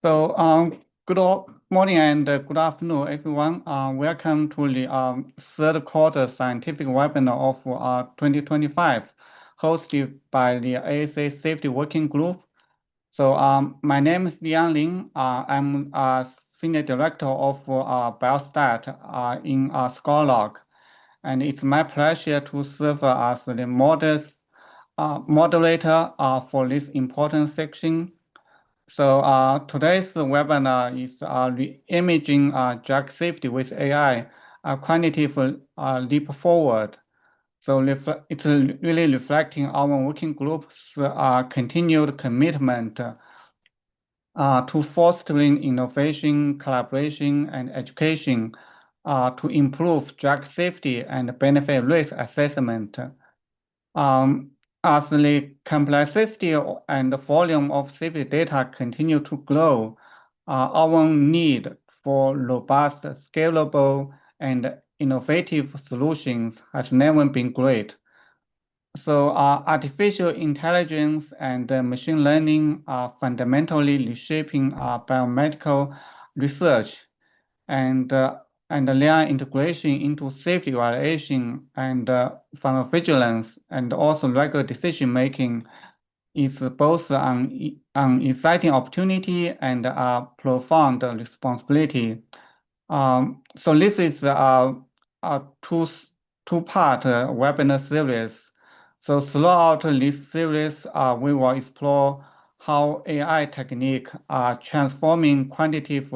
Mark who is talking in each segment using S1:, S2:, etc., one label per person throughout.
S1: Good morning and good afternoon, everyone. Welcome to the third quarter scientific webinar of 2025, hosted by the ASA Safety Working Group. My name is Liang Ling. I'm a Senior Director of Biostat in Scholarlog, and it's my pleasure to serve as the moderator for this important section. Today's webinar is re-imaging drug safety with AI, a quantitative leap forward. It's really reflecting our working group's continued commitment to fostering innovation, collaboration, and education to improve drug safety and benefit risk assessment. Um, as the complexity and volume of safety data continue to grow, our need for robust, scalable, and innovative solutions has never been great. Artificial intelligence and machine learning are fundamentally reshaping biomedical research and their integration into safety evaluation and pharmacovigilance and also regular decision making is both an exciting opportunity and a profound responsibility. This is a two-part webinar series. Throughout this series, we will explore how AI techniques are transforming quantitative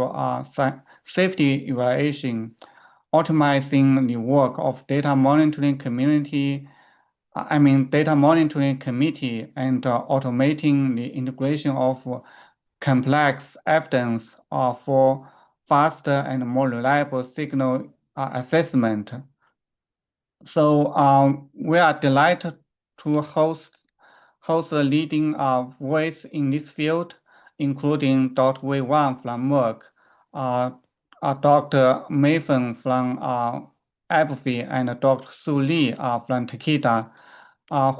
S1: safety evaluation, optimizing the work of data monitoring community, data monitoring committee, and automating the integration of complex evidence for faster and more reliable signal assessment. We are delighted to host a leading voice in this field, including Dr. Wei Wang from Merck, Dr. Mayfen from AbbVie, and Dr. Su Li from Takeda,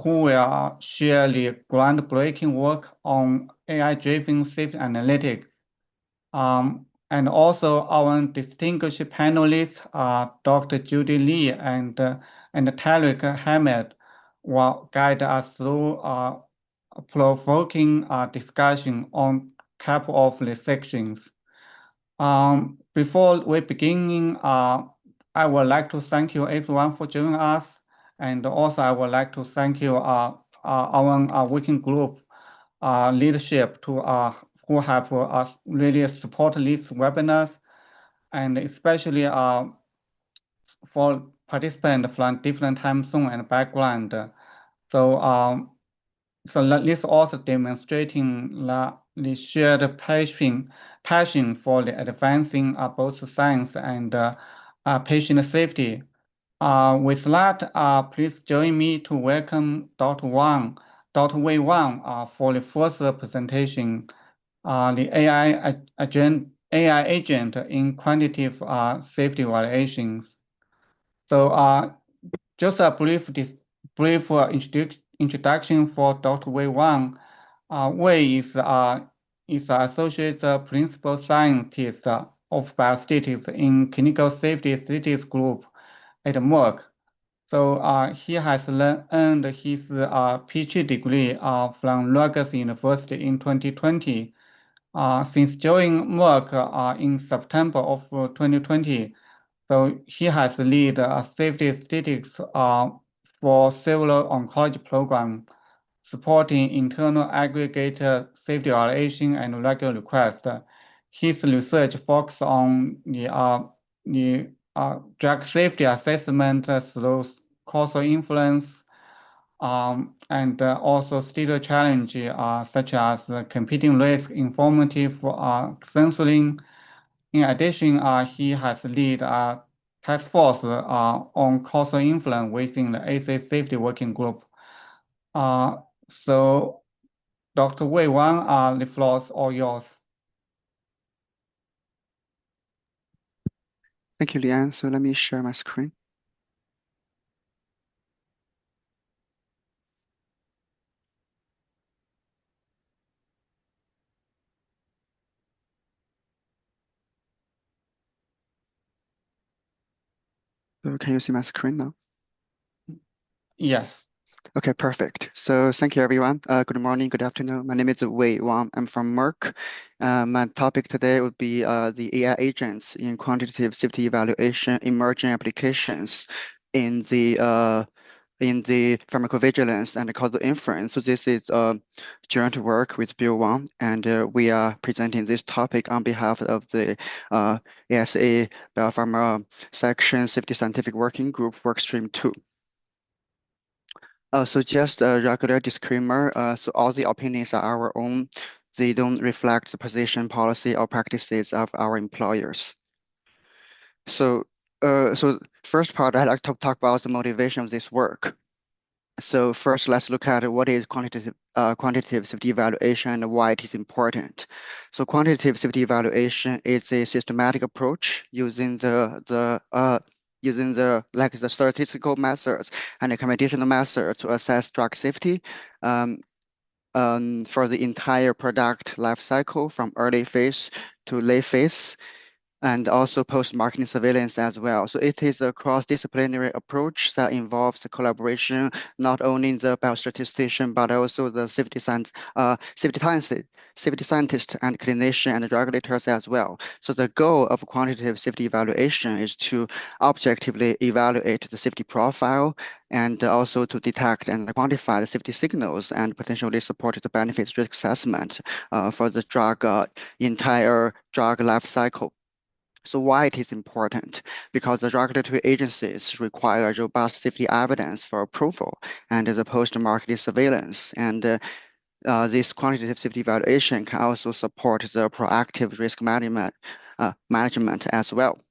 S1: who will share the groundbreaking work on AI-driven safety analytics. And also our distinguished panelists, Dr. Judy Lee and Tariq Hamed, will guide us through a provoking discussion on a couple of the sections. Before we begin, I would like to thank you everyone for joining us, and also I would like to thank you our working group leadership to who have really supported these webinars, and especially for participants from different time zone and background. This also demonstrating the shared passion for the advancing both science and patient safety. With that, please join me to welcome Dr. Wei Wang, for the first presentation, the AI agent in quantitative safety evaluations. Just a brief introduction for Dr. Wei Wang. Wei is associate principal scientist of biostatistics in clinical safety statistics group at Merck. He has earned his PhD degree from Rutgers University in 2020. Since joining Merck in September of 2020, he has led safety statistics for several oncology programs, supporting internal aggregated safety evaluation and regular requests. His research focuses on the drug safety assessment through causal influence, and also still challenge such as competing risk, informative censoring. In addition, he has led a task force on causal influence within the ASA safety working group. So, Dr. Wei Wang, the floor is all yours.
S2: Thank you, Liang. So let me share my screen. So can you see my screen now?
S1: Yes.
S2: Okay, perfect. So thank you, everyone. Good morning, good afternoon. My name is Wei Wang. I'm from Merck. My topic today would be the AI agents in quantitative safety evaluation emerging applications in the pharmacovigilance and causal inference. So this is joint work with Bill Wang, and we are presenting this topic on behalf of the ASA Biopharma Section Safety Scientific Working Group Workstream 2. So just a regular disclaimer. So all the opinions are our own. They don't reflect the position, policy, or practices of our employers. So first part, I'd like to talk about the motivation of this work. So first, let's look at what is quantitative safety evaluation and why it is important. So quantitative safety evaluation is a systematic approach using the statistical methods and the computational methods to assess drug safety um, for the entire product life cycle from early phase to late phase, and also post-marketing surveillance as well. So it is a cross-disciplinary approach that involves the collaboration not only in the biostatistician but also the safety scientist and clinician and regulators as well. So the goal of quantitative safety evaluation is to objectively evaluate the safety profile and also to detect and quantify the safety signals and potentially support the benefits risk assessment for the entire drug life cycle. So why it is important? Because the regulatory agencies require robust safety evidence for approval and the post-market surveillance. And this quantitative safety evaluation can also support the proactive risk management as well.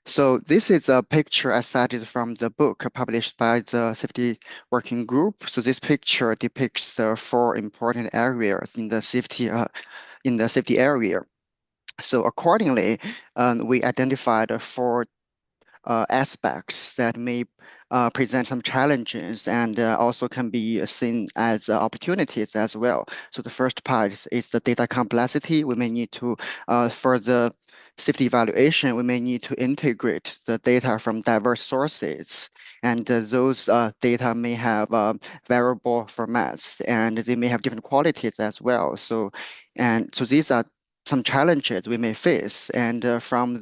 S2: So this is a picture I cited from the book published by the Safety Working Group. So this picture depicts the four important areas in the safety area. So accordingly, we identified four aspects that may present some challenges and also can be seen as opportunities as well. So the first part is the data complexity. We may need to, for the safety evaluation, we may need to integrate the data from diverse sources. And those data may have variable formats and they may have different qualities as well. So these are some challenges we may face. And um, from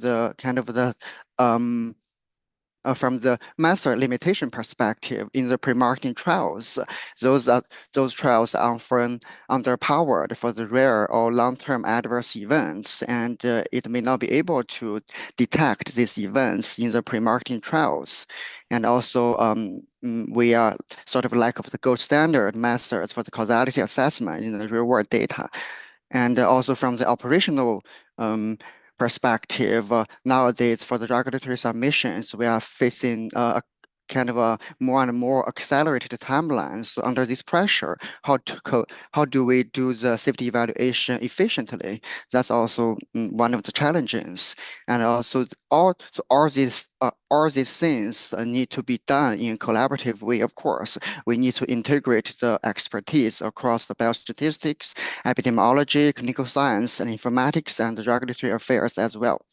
S2: the method limitation perspective, in the pre-marketing trials, those trials are often underpowered for the rare or long-term adverse events, and it may not be able to detect these events in the pre-marketing trials. And also, we are sort of lack of the gold standard methods for the causality assessment in the real-world data. And also from the operational perspective, nowadays for the regulatory submissions, we are facing a kind of a more and more accelerated timelines. So under this pressure, how do we do the safety evaluation efficiently? That's also one of the challenges. And also all these things need to be done in a collaborative way, of course. We need to integrate the expertise across the biostatistics, epidemiology, clinical science, and informatics, and regulatory affairs as well.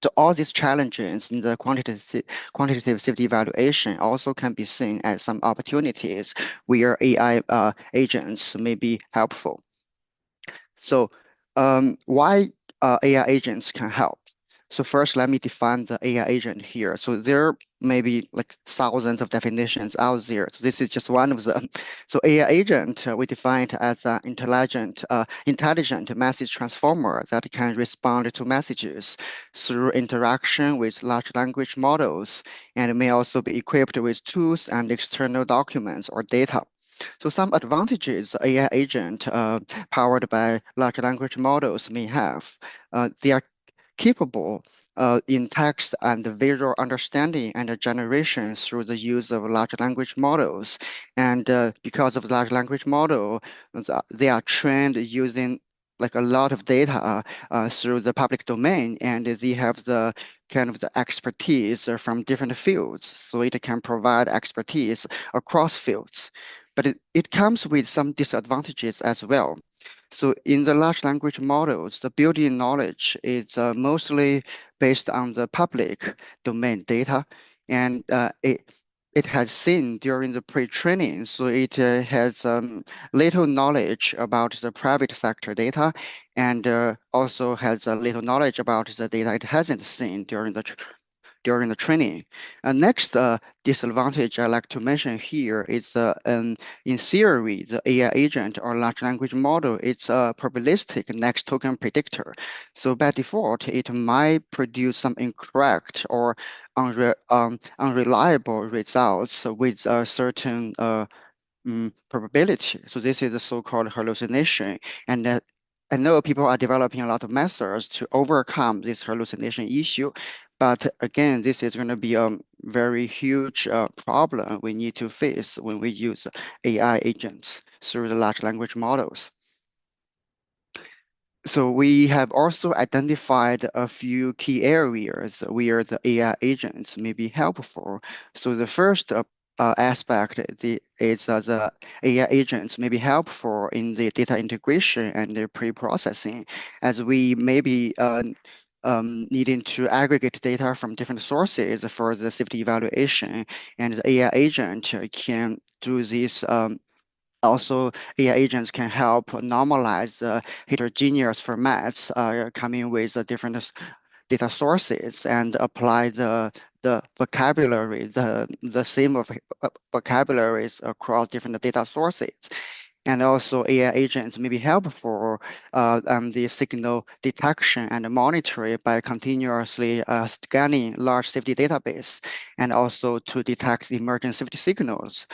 S2: So all these challenges in the quantitative safety evaluation also can be seen as some opportunities where AI agents may be helpful. So why AI agents can help? So first, let me define the AI agent here. So there may be like thousands of definitions out there. So this is just one of them. So AI agent, we define it as an intelligent message transformer that can respond to messages through interaction with large language models, and may also be equipped with tools and external documents or data. So some advantages AI agent powered by large language models may have. They are capable in text and visual understanding and generation through the use of large language models. And because of large language model, they are trained using like a lot of data through the public domain, and they have the kind of the expertise from different fields, so it can provide expertise across fields. But it comes with some disadvantages as well. So in the large language models, the built-in knowledge is mostly based on the public domain data, and it has seen during the pre-training, so it has little knowledge about the private sector data, and also has a little knowledge about the data it hasn't seen during the training. Next disadvantage I like to mention here is in theory, the AI agent or large language model, it's a probabilistic next token predictor. So by default, it might produce some incorrect or unreliable results with a certain probability. So this is the so-called hallucination. And I know people are developing a lot of methods to overcome this hallucination issue. But again, this is going to be a very huge problem we need to face when we use AI agents through the large language models. So we have also identified a few key areas where the AI agents may be helpful. So the first aspect is the AI agents may be helpful in the data integration and the pre-processing, as we may be needing to aggregate data from different sources for the safety evaluation, and the AI agent can do this also, AI agents can help normalize heterogeneous formats coming with different data sources and apply the vocabulary, the same of vocabularies across different data sources. And also AI agents may be helpful the signal detection and monitoring by continuously scanning large safety database, and also to detect emerging safety signals,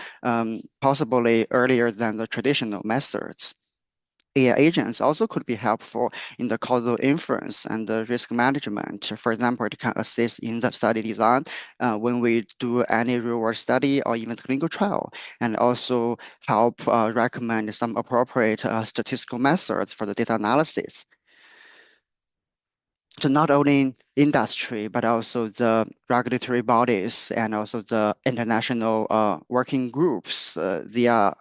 S2: possibly earlier than the traditional methods. AI agents also could be helpful in the causal inference and the risk management. For example, it can assist in the study design when we do any real-world study or even clinical trial, and also help recommend some appropriate statistical methods for the data analysis. So not only industry, but also the regulatory bodies and also the international working groups, they are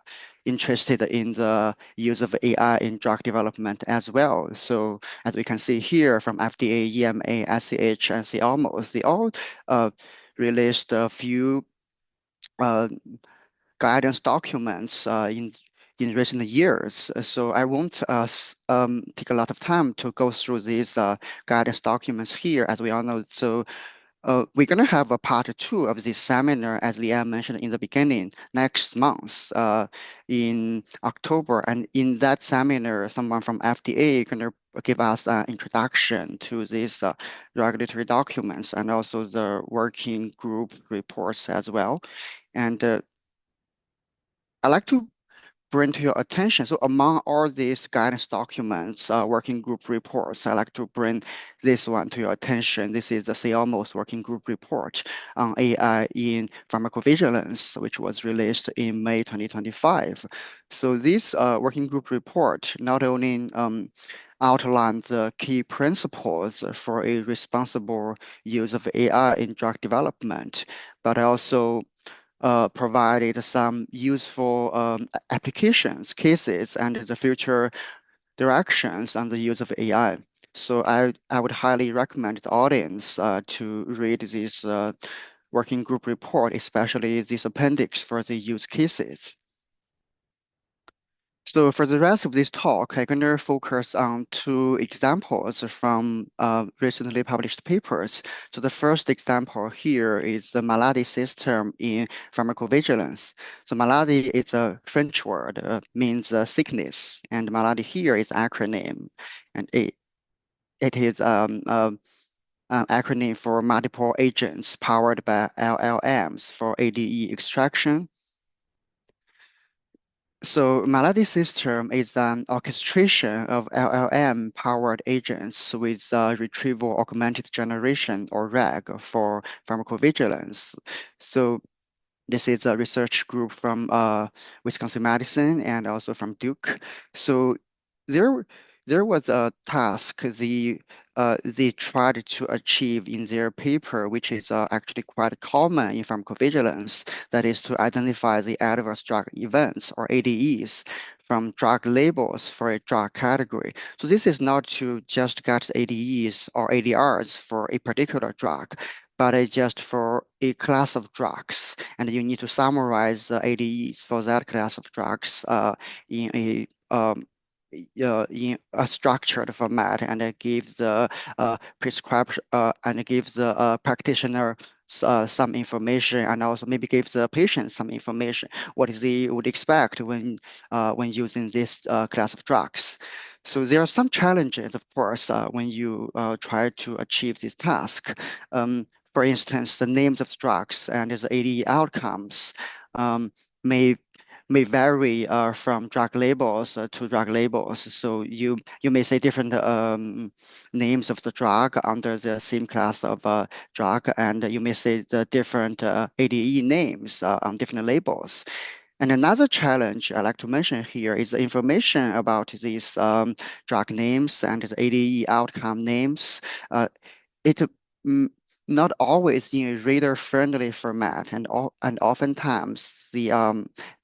S2: interested in the use of AI in drug development as well. So as we can see here from FDA, EMA, SCH, and CALMOS, they all released a few guidance documents in recent years. So I won't take a lot of time to go through these guidance documents here, as we all know. So we're going to have a part two of this seminar, as Leanne mentioned in the beginning, next month in October. And in that seminar, someone from FDA is going to give us an introduction to these regulatory documents and also the working group reports as well. And I'd like to bring to your attention. So among all these guidance documents, working group reports, I like to bring this one to your attention. This is the CALMOS working group report on AI in pharmacovigilance, which was released in May 2025. So this working group report not only outlined the key principles for a responsible use of AI in drug development, but also provided some useful applications, cases, and the future directions on the use of AI. So I would highly recommend the audience to read this working group report, especially this appendix for the use cases. So for the rest of this talk, I'm going to focus on two examples from recently published papers. So the first example here is the malady system in pharmacovigilance. So malady is a French word, means sickness, and malady here is acronym, and it is an acronym for multiple agents powered by LLMs for ADE extraction. So malady system is an orchestration of LLM-powered agents with retrieval augmented generation or RAG for pharmacovigilance. So this is a research group from Wisconsin Madison and also from Duke. So there, there was a task they tried to achieve in their paper, which is actually quite common in pharmacovigilance, that is to identify the adverse drug events or ADEs from drug labels for a drug category. So this is not to just get ADEs or ADRs for a particular drug, but it's just for a class of drugs. And you need to summarize the ADEs for that class of drugs in a in a structured format, and it gives the prescription and it gives the practitioner some information, and also maybe gives the patient some information what they would expect when using this class of drugs. So there are some challenges, of course, when you try to achieve this task. For instance, the names of drugs and the AD outcomes um, may vary from drug labels to drug labels. So you may say different names of the drug under the same class of drug, and you may say the different ADE names on different labels. And another challenge I'd like to mention here is the information about these drug names and the ADE outcome names. It mm, not always in a reader-friendly format, and oftentimes the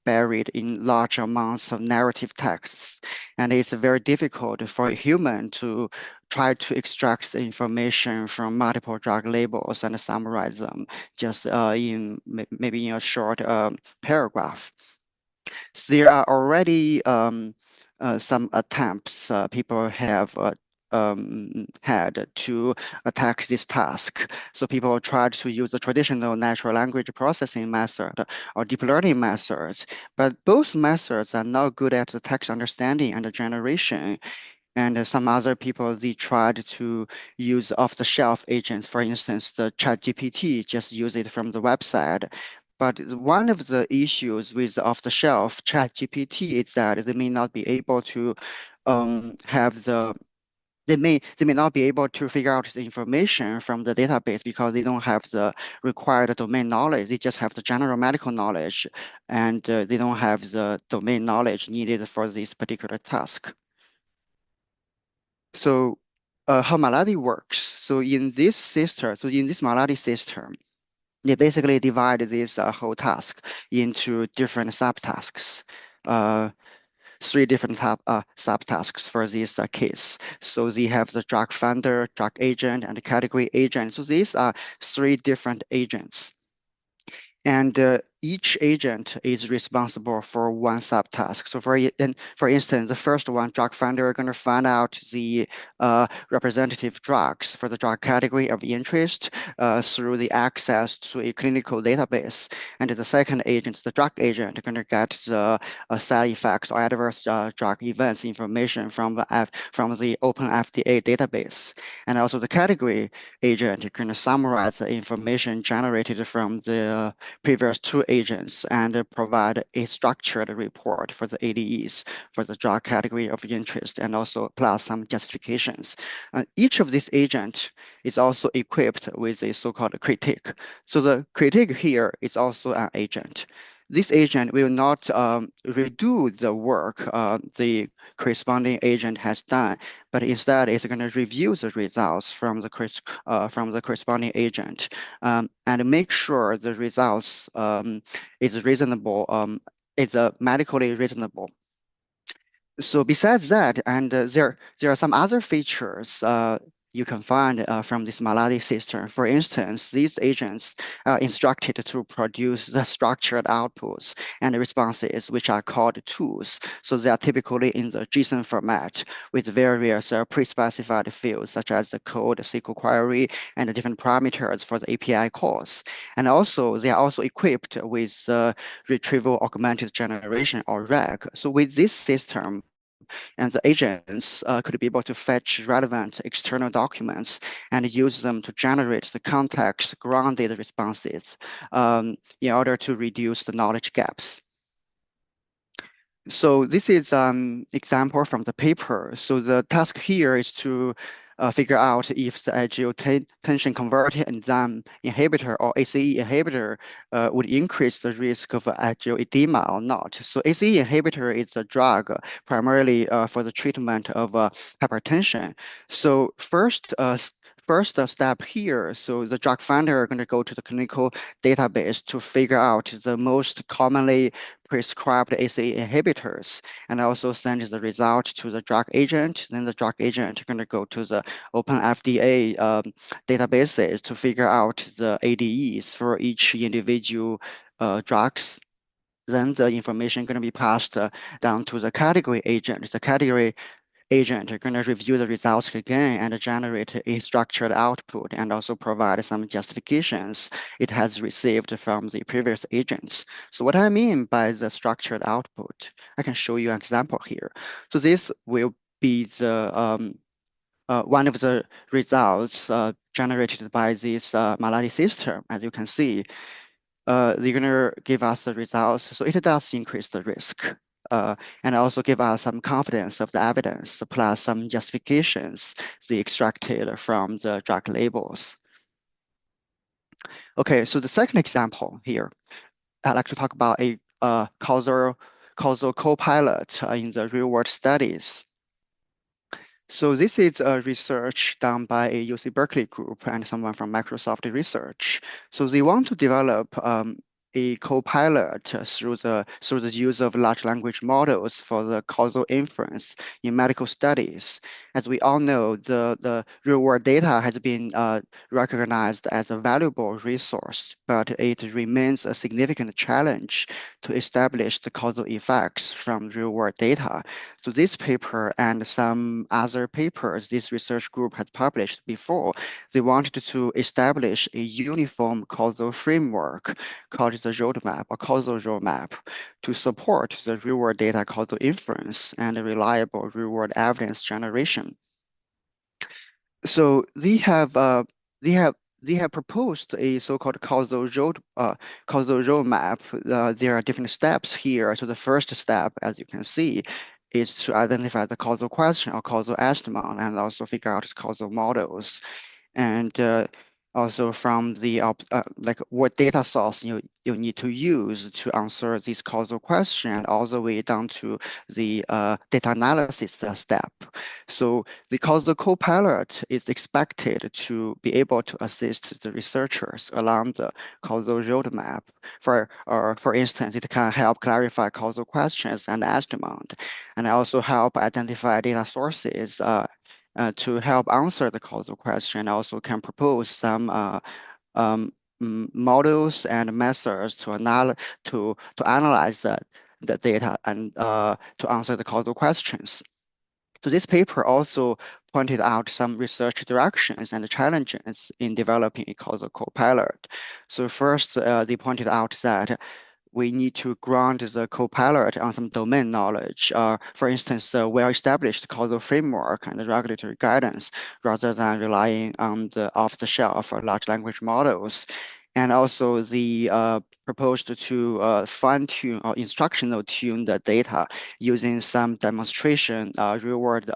S2: buried in large amounts of narrative texts, and it's very difficult for a human to try to extract the information from multiple drug labels and summarize them just maybe in a short paragraph. There are already some attempts people have had to attack this task. So people tried to use the traditional natural language processing method or deep learning methods, but both methods are not good at the text understanding and the generation. And some other people, they tried to use off-the-shelf agents. For instance, the ChatGPT, just use it from the website. But one of the issues with off-the-shelf ChatGPT is that they may not be able to have the they may not be able to figure out the information from the database because they don't have the required domain knowledge. They just have the general medical knowledge, and they don't have the domain knowledge needed for this particular task. So how Maladi works. So in this Maladi system, they basically divide this whole task into different subtasks. Three different subtasks for this case. So they have the drug finder, drug agent, and the category agent. So these are three different agents. And each agent is responsible for one subtask. So for instance, the first one, drug finder, are going to find out the representative drugs for the drug category of interest through the access to a clinical database. And the second agent, the drug agent, are going to get the side effects or adverse drug events information from the open FDA database. And also the category agent is going to summarize the information generated from the previous two agents and provide a structured report for the ADEs for the drug category of interest, and also plus some justifications. Each of these agents is also equipped with a so-called critique. So the critique here is also an agent. This agent will not redo the work the corresponding agent has done, but instead it's going to review the results from the corresponding agent and make sure the results is reasonable, is medically reasonable. So besides that, and there are some other features you can find from this Maladi system. For instance, these agents are instructed to produce the structured outputs and responses, which are called tools. So they are typically in the JSON format with various pre-specified fields, such as the code, SQL query, and the different parameters for the API calls. And also, they are also equipped with retrieval augmented generation, or RAG. So with this system, and the agents could be able to fetch relevant external documents and use them to generate the context-grounded responses in order to reduce the knowledge gaps. So this is an example from the paper. So the task here is to figure out if the angiotensin-converting enzyme inhibitor or ACE inhibitor would increase the risk of angioedema or not. So ACE inhibitor is a drug primarily for the treatment of hypertension. So first step here, so the drug finder are going to go to the clinical database to figure out the most commonly prescribed ACE inhibitors and also send the result to the drug agent. Then the drug agent is going to go to the open FDA databases to figure out the ADEs for each individual drugs. Then the information going to be passed down to the category agent. The category agent are going to review the results again and generate a structured output and also provide some justifications it has received from the previous agents. So what I mean by the structured output, I can show you an example here. So this will be the one of the results generated by this Maladi system. As you can see, they're going to give us the results. So it does increase the risk. And also give us some confidence of the evidence, plus some justifications they extracted from the drug labels. Okay, so the second example here, I'd like to talk about a causal co-pilot in the real-world studies. So this is a research done by a UC Berkeley group and someone from Microsoft Research. So they want to develop a co-pilot through the use of large language models for the causal inference in medical studies. As we all know, the real-world data has been recognized as a valuable resource, but it remains a significant challenge to establish the causal effects from real-world data. So this paper and some other papers this research group has published before, they wanted to establish a uniform causal framework called the roadmap or causal roadmap to support the real-world data causal inference and reliable real-world evidence generation. So they have proposed a so-called causal roadmap. There are different steps here. So the first step, as you can see, is to identify the causal question or causal estimate and also figure out causal models. And also from the like what data source you need to use to answer this causal question, all the way down to the data analysis step. So the causal co-pilot is expected to be able to assist the researchers along the causal roadmap. For instance, it can help clarify causal questions and estimate, and also help identify data sources to help answer the causal question. Also can propose some models and methods to analyze the data and to answer the causal questions. So this paper also pointed out some research directions and challenges in developing a causal copilot. So first, they pointed out that we need to ground the copilot on some domain knowledge. For instance, the well-established causal framework and the regulatory guidance, rather than relying on the off-the-shelf or large language models. And also the proposed to fine-tune or instructional tune the data using some demonstration real-world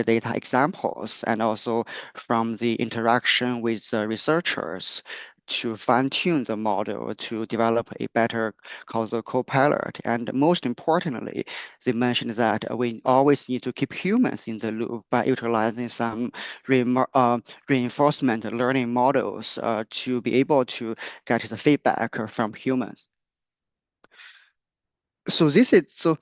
S2: data examples, and also from the interaction with the researchers to fine-tune the model to develop a better causal copilot. And most importantly, they mentioned that we always need to keep humans in the loop by utilizing some reinforcement learning models to be able to get the feedback from humans. So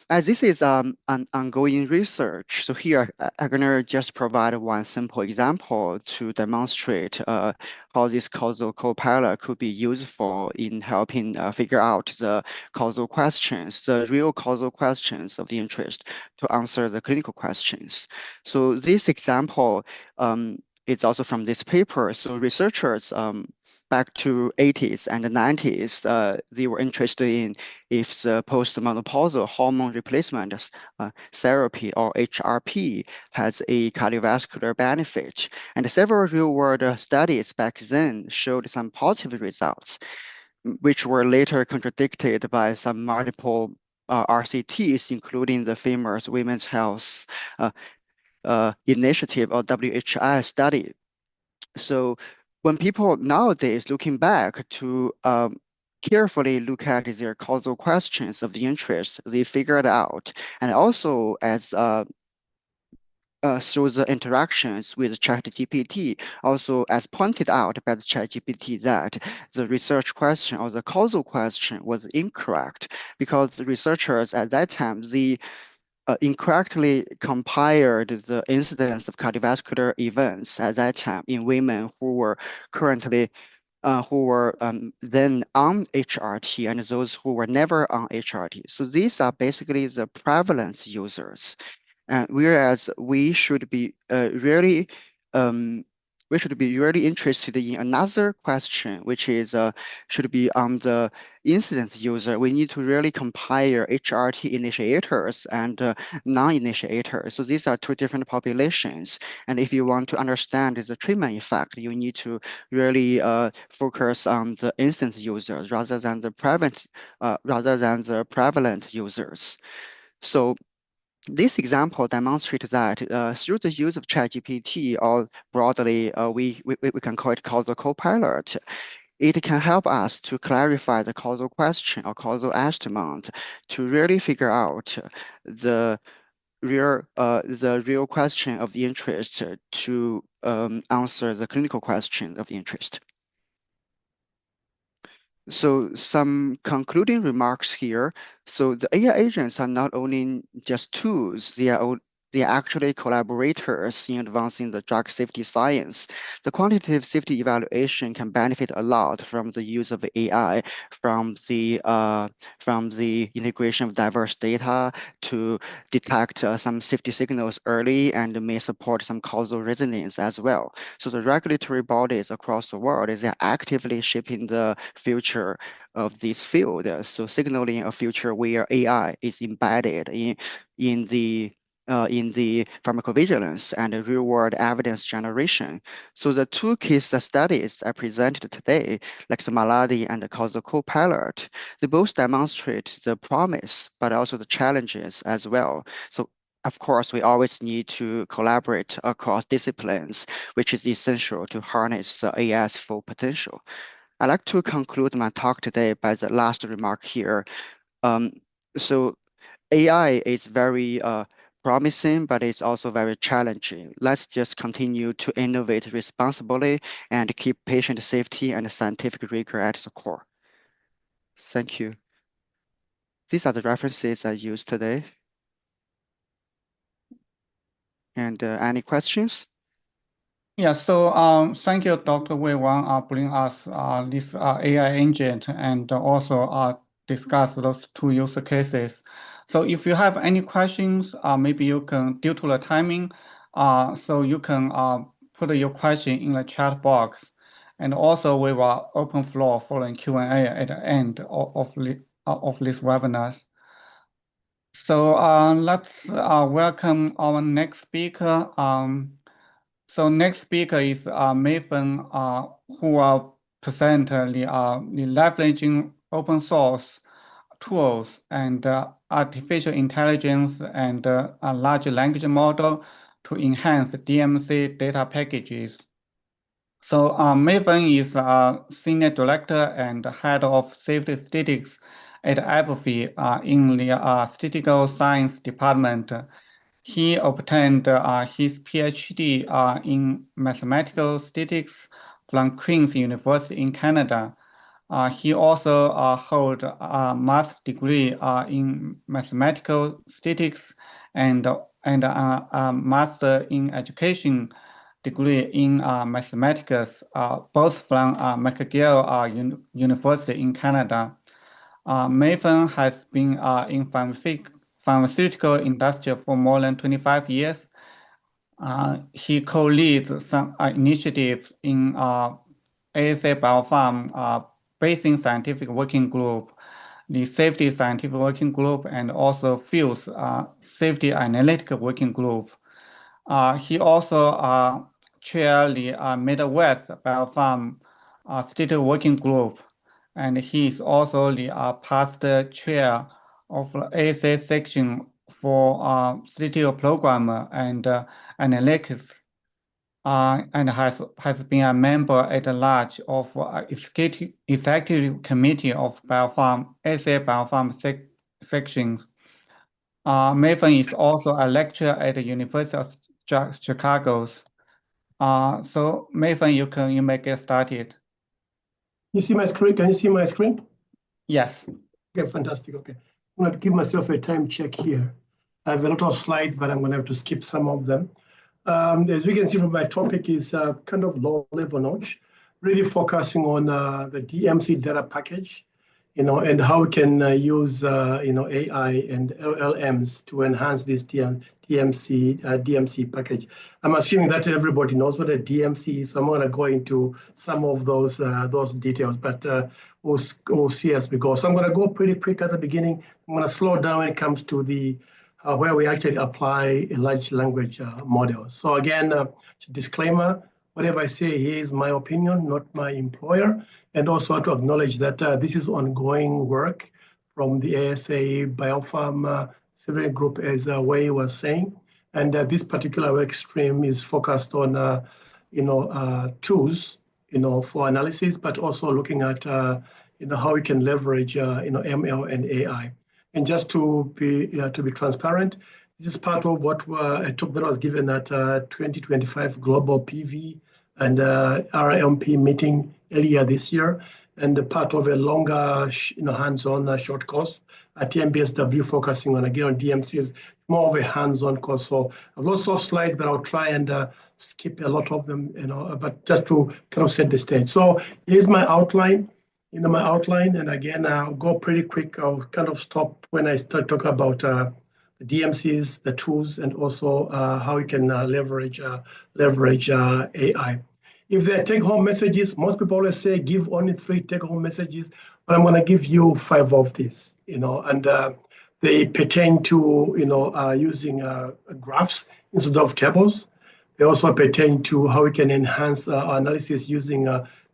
S2: as this is an ongoing research. So here I'm gonna just provide one simple example to demonstrate how this causal copilot could be useful in helping figure out the causal questions, the real causal questions of interest to answer the clinical questions. So this example is also from this paper. So researchers back to 80s and 90s, they were interested in if the postmenopausal hormone replacement therapy or HRP has a cardiovascular benefit. And several real-world studies back then showed some positive results, which were later contradicted by some multiple RCTs, including the famous Women's Health initiative or WHI study. So when people nowadays looking back to carefully look at their causal questions of the interest, they figure it out. And also as through the interactions with ChatGPT, also as pointed out by the ChatGPT that the research question or the causal question was incorrect because the researchers at that time, they incorrectly compared the incidence of cardiovascular events at that time in women who were currently who were then on HRT and those who were never on HRT. So these are basically the prevalence users. Whereas um, we should be really interested in another question, which is should be on the incidence user. We need to really compare HRT initiators and non-initiators. So these are two different populations. And if you want to understand the treatment effect, you need to really focus on the instance users rather than the prevalent users. So this example demonstrates that through the use of ChatGPT, or broadly, we can call it causal copilot, it can help us to clarify the causal question or causal estimate to really figure out the the real question of interest to answer the clinical question of interest. So some concluding remarks here. So the AI agents are not only just tools, they are actually collaborators in advancing the drug safety science. The quantitative safety evaluation can benefit a lot from the use of AI, from the integration of diverse data to detect some safety signals early and may support some causal resonance as well. So the regulatory bodies across the world is actively shaping the future of this field. So signaling a future where AI is embedded in the pharmacovigilance and the real-world evidence generation. So the two case studies I presented today, like the Maladi and the causal copilot, they both demonstrate the promise, but also the challenges as well. So of course, we always need to collaborate across disciplines, which is essential to harness AI's full potential. I'd like to conclude my talk today by the last remark here. Um, so AI is very promising, but it's also very challenging. Let's just continue to innovate responsibly and keep patient safety and scientific rigor at the core. Thank you. These are the references I used today. And any questions?
S1: Yeah, so thank you, Dr. Wei Wang, bring us this AI engine and also discuss those two use cases. So if you have any questions, maybe you can, due to the timing, so you can put your question in the chat box. And also we will open floor for a Q&A at the end of this webinar. So let's welcome our next speaker. So next speaker is Mayfen, who will present the leveraging open source tools and artificial intelligence and a large language model to enhance DMC data packages. So Mayfen is a senior director and head of safety statistics at AbbVie in the statistical science department. He obtained his PhD in mathematical statistics from Queen's University in Canada. He also holds a master's degree in mathematical statistics and a master in education degree in mathematics, both from McGill University in Canada. Nathan has been in pharmaceutical industry for more than 25 years. He co-leads some initiatives in ASA Biopharm Basin Scientific Working Group, the Safety Scientific Working Group, and also Fields Safety Analytical Working Group. He also chairs the Midwest Biopharm State Working Group, and he is also the past chair of the ASA section for State Program and analytics, and has been a member at large of executive committee of Biopharm ASA Biopharm sections. Nathan is also a lecturer at the University of Chicago. So Nathan, you may get started.
S3: You see my screen? Can you see my screen?
S1: Yes.
S3: Okay, fantastic. Okay, I'm going to give myself a time check here. I have a lot of slides, but I'm going to have to skip some of them. As we can see from my topic is kind of low-level knowledge, really focusing on the DMC data package, and how we can use, AI and LLMs to enhance this DMC package. I'm assuming that everybody knows what a DMC is, so I'm going to go into some of those details, but we'll see as we go. So I'm going to go pretty quick at the beginning. I'm going to slow down when it comes to the where we actually apply a large language model. So again, disclaimer, whatever I say here is my opinion, not my employer. And also to acknowledge that this is ongoing work from the ASA Biopharm Civil Group, as Wei was saying. And this particular work stream is focused on, tools, for analysis, but also looking at, how we can leverage, ML and AI. And just to be transparent, this is part of what a talk that was given at 2025 Global PV and RMP meeting earlier this year, and part of a longer, hands-on short course at MBSW, focusing on again on DMCs, more of a hands-on course. So I've lots of slides, but I'll try and skip a lot of them, but just to kind of set the stage. So here's my outline. And again, I'll go pretty quick. I'll kind of stop when I start talking about the DMCs, the tools, and also how we can leverage AI. If there are take-home messages, most people always say give only 3 take-home messages, but I'm going to give you 5 of these, and they pertain to, using graphs instead of tables. They also pertain to how we can enhance our analysis using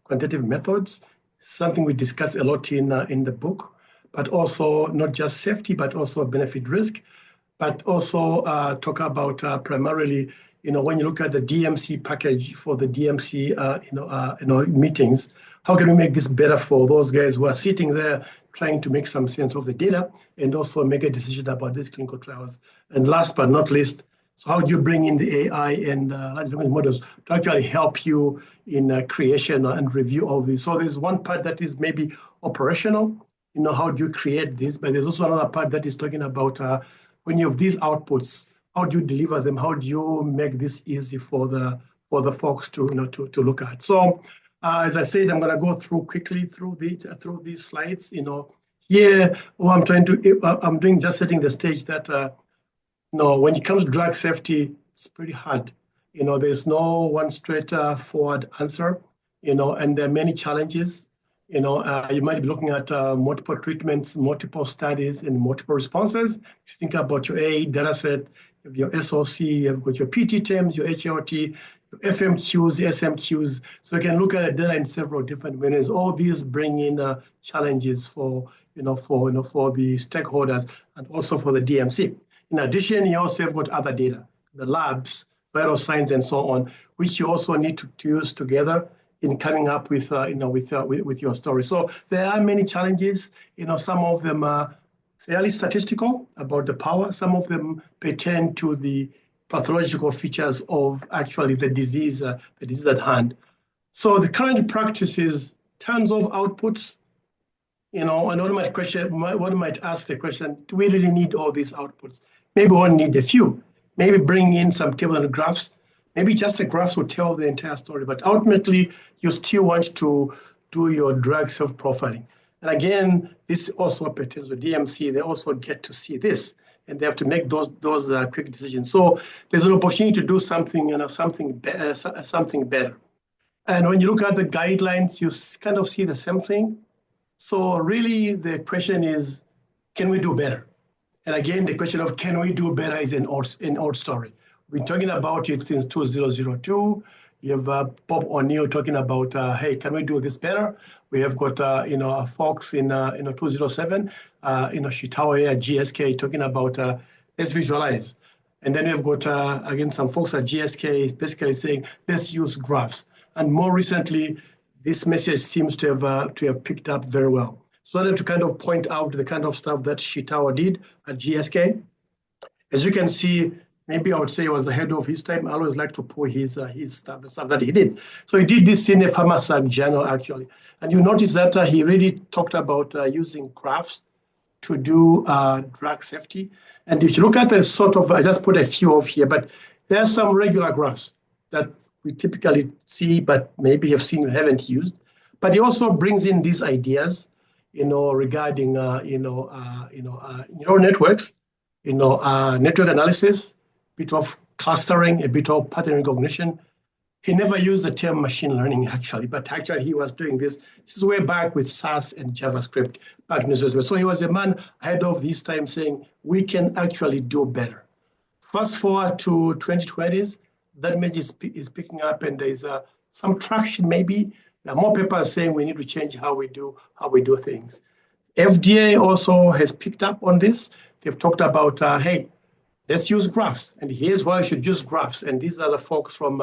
S3: quantitative methods, something we discuss a lot in the book, but also not just safety, but also benefit risk, but also talk about primarily, when you look at the DMC package for the DMC, meetings, how can we make this better for those guys who are sitting there trying to make some sense of the data and also make a decision about these clinical trials? And last but not least, so how do you bring in the AI and large language models to actually help you in creation and review of this? So there's one part that is maybe operational, how do you create this? But there's also another part that is talking about when you have these outputs, how do you deliver them? How do you make this easy for the folks to look at? So as I said, I'm going to go through quickly through these slides. Here, what I'm doing just setting the stage that when it comes to drug safety, it's pretty hard. There's no one straightforward answer. And there are many challenges. You might be looking at multiple treatments, multiple studies, and multiple responses. If you think about your A data set, you have your SOC, you've got your PT terms, your HLT, your FMQs, SMQs. So you can look at the data in several different ways. All these bring in challenges for the stakeholders and also for the DMC. In addition, you also have got other data, the labs, vital signs, and so on, which you also need to use together in coming up with your story. So there are many challenges. Some of them are fairly statistical about the power. Some of them pertain to the pathological features of actually the disease at hand. So the current practice is tons of outputs. And one might ask the question: do we really need all these outputs? Maybe we only need a few. Maybe bring in some tables and graphs. Maybe just the graphs will tell the entire story, but ultimately you still want to do your drug self-profiling. And again, this also pertains to DMC. They also get to see this, and they have to make those quick decisions. So there's an opportunity to do something, something better. And when you look at the guidelines, you kind of see the same thing. So really, the question is, can we do better? And again, the question of can we do better is an old story. We've been talking about it since 2002. You have Bob O'Neill talking about, hey, can we do this better? We have got, folks in 2007, Shitawa at GSK talking about, let's visualize. And then we've got, again, some folks at GSK basically saying, let's use graphs. And more recently, this message seems to have picked up very well. So I wanted to kind of point out the kind of stuff that Shitawa did at GSK. As you can see, maybe I would say he was ahead of his time. I always like to pull his stuff, the stuff that he did. So he did this in a Pharmacovigilance journal, actually. And you notice that he really talked about using graphs to do drug safety. And if you look at the sort of, I just put a few of here, but there are some regular graphs that we typically see, but maybe you've seen, you haven't used. But he also brings in these ideas, regarding, neural networks, network analysis, a bit of clustering, a bit of pattern recognition. He never used the term machine learning, actually, but actually he was doing this. This is way back with SAS and JavaScript back in Israel. So he was a man ahead of his time saying, we can actually do better. Fast forward to 2020s, that message is picking up, and there's some traction maybe. There are more papers saying we need to change how we do things. FDA also has picked up on this. They've talked about, hey, let's use graphs, and here's why you should use graphs. And these are the folks from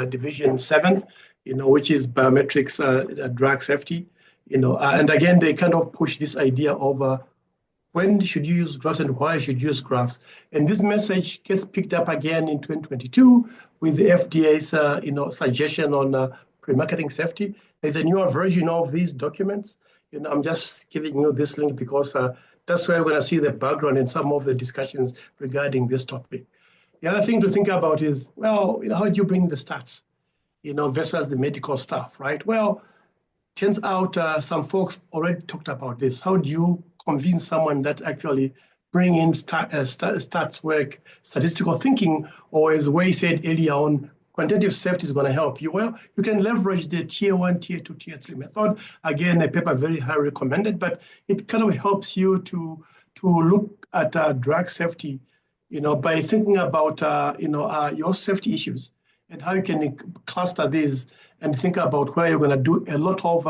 S3: Division 7, which is biometrics, drug safety, and again, they kind of push this idea of when should you use graphs and why should you use graphs. And this message gets picked up again in 2022 with the FDA's, suggestion on pre-marketing safety. There's a newer version of these documents. I'm just giving you this link because that's where we're going to see the background in some of the discussions regarding this topic. The other thing to think about is, well, how do you bring the stats, versus the medical stuff, right? Well, turns out some folks already talked about this. How do you convince someone that actually bring in stats work, statistical thinking, or as Wei said earlier on, quantitative safety is going to help you? Well, you can leverage the tier 1, tier 2, tier 3 method. Again, a paper very highly recommended, but it kind of helps you to look at drug safety, by thinking about, your safety issues and how you can cluster these and think about where you're going to do a lot of,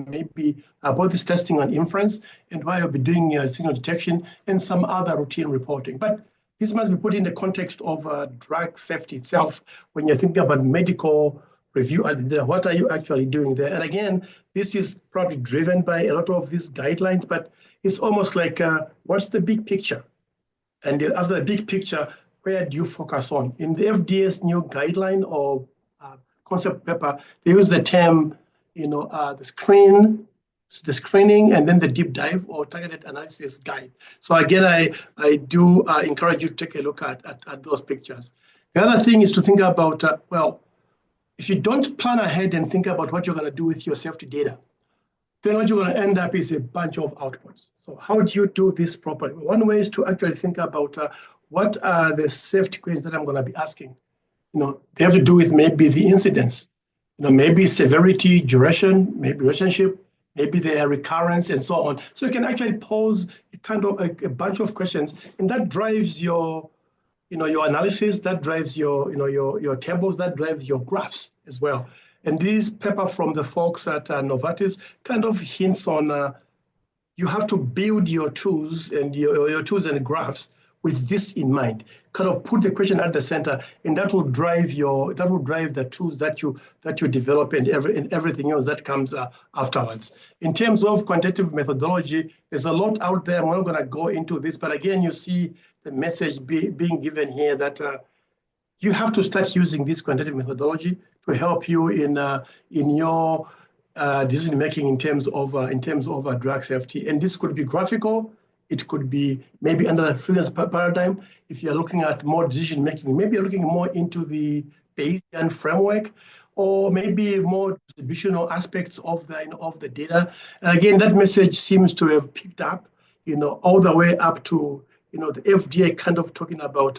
S3: maybe both this testing on inference and where you'll be doing signal detection and some other routine reporting. But this must be put in the context of drug safety itself. When you're thinking about medical review, what are you actually doing there? And again, this is probably driven by a lot of these guidelines, but it's almost like, what's the big picture? And after the big picture, where do you focus on? In the FDA's new guideline or concept paper, they use the term, the screening and then the deep dive or targeted analysis guide. So again, I do encourage you to take a look at those pictures. The other thing is to think about, well, if you don't plan ahead and think about what you're going to do with your safety data, then what you're going to end up is a bunch of outputs. So how do you do this properly? One way is to actually think about what are the safety questions that I'm going to be asking. They have to do with maybe the incidence, maybe severity, duration, maybe relationship, maybe their recurrence, and so on. So you can actually pose a kind of a bunch of questions, and that drives your, your analysis, that drives your, your tables, that drives your graphs as well. And this paper from the folks at Novartis kind of hints on you have to build your tools and your tools and graphs with this in mind. Kind of put the question at the center, and that will drive the tools that you develop and everything else that comes afterwards. In terms of quantitative methodology, there's a lot out there. I'm not going to go into this, but again, you see the message being given here that you have to start using this quantitative methodology to help you in your decision making in terms of drug safety. And this could be graphical. It could be maybe under the frequency paradigm. If you're looking at more decision making, maybe you're looking more into the Bayesian framework, or maybe more distributional aspects of the data. And again, that message seems to have picked up, all the way up to the FDA kind of talking about,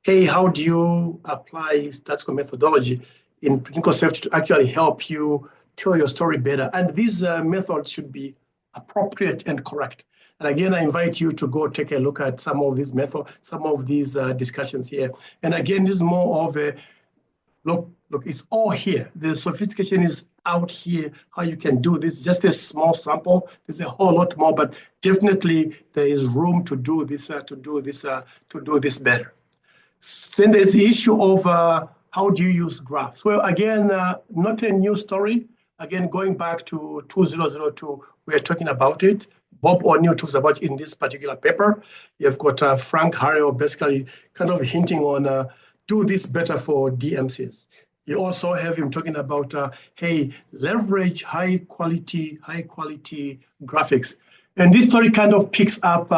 S3: hey, how do you apply statistical methodology in clinical safety to actually help you tell your story better? And these methods should be appropriate and correct. And again, I invite you to go take a look at some of these methods, some of these discussions here. And again, this is more of a look, it's all here. The sophistication is out here, how you can do this. Just a small sample. There's a whole lot more, but definitely there is room to do this, to do this better. Then there's the issue of how do you use graphs? Well, again, not a new story. Again, going back to 2002, we are talking about it. Bob O'Neill talks about it in this particular paper. You've got Frank Harrell basically kind of hinting on do this better for DMCs. You also have him talking about, hey, leverage high quality graphics. And this story kind of picks up,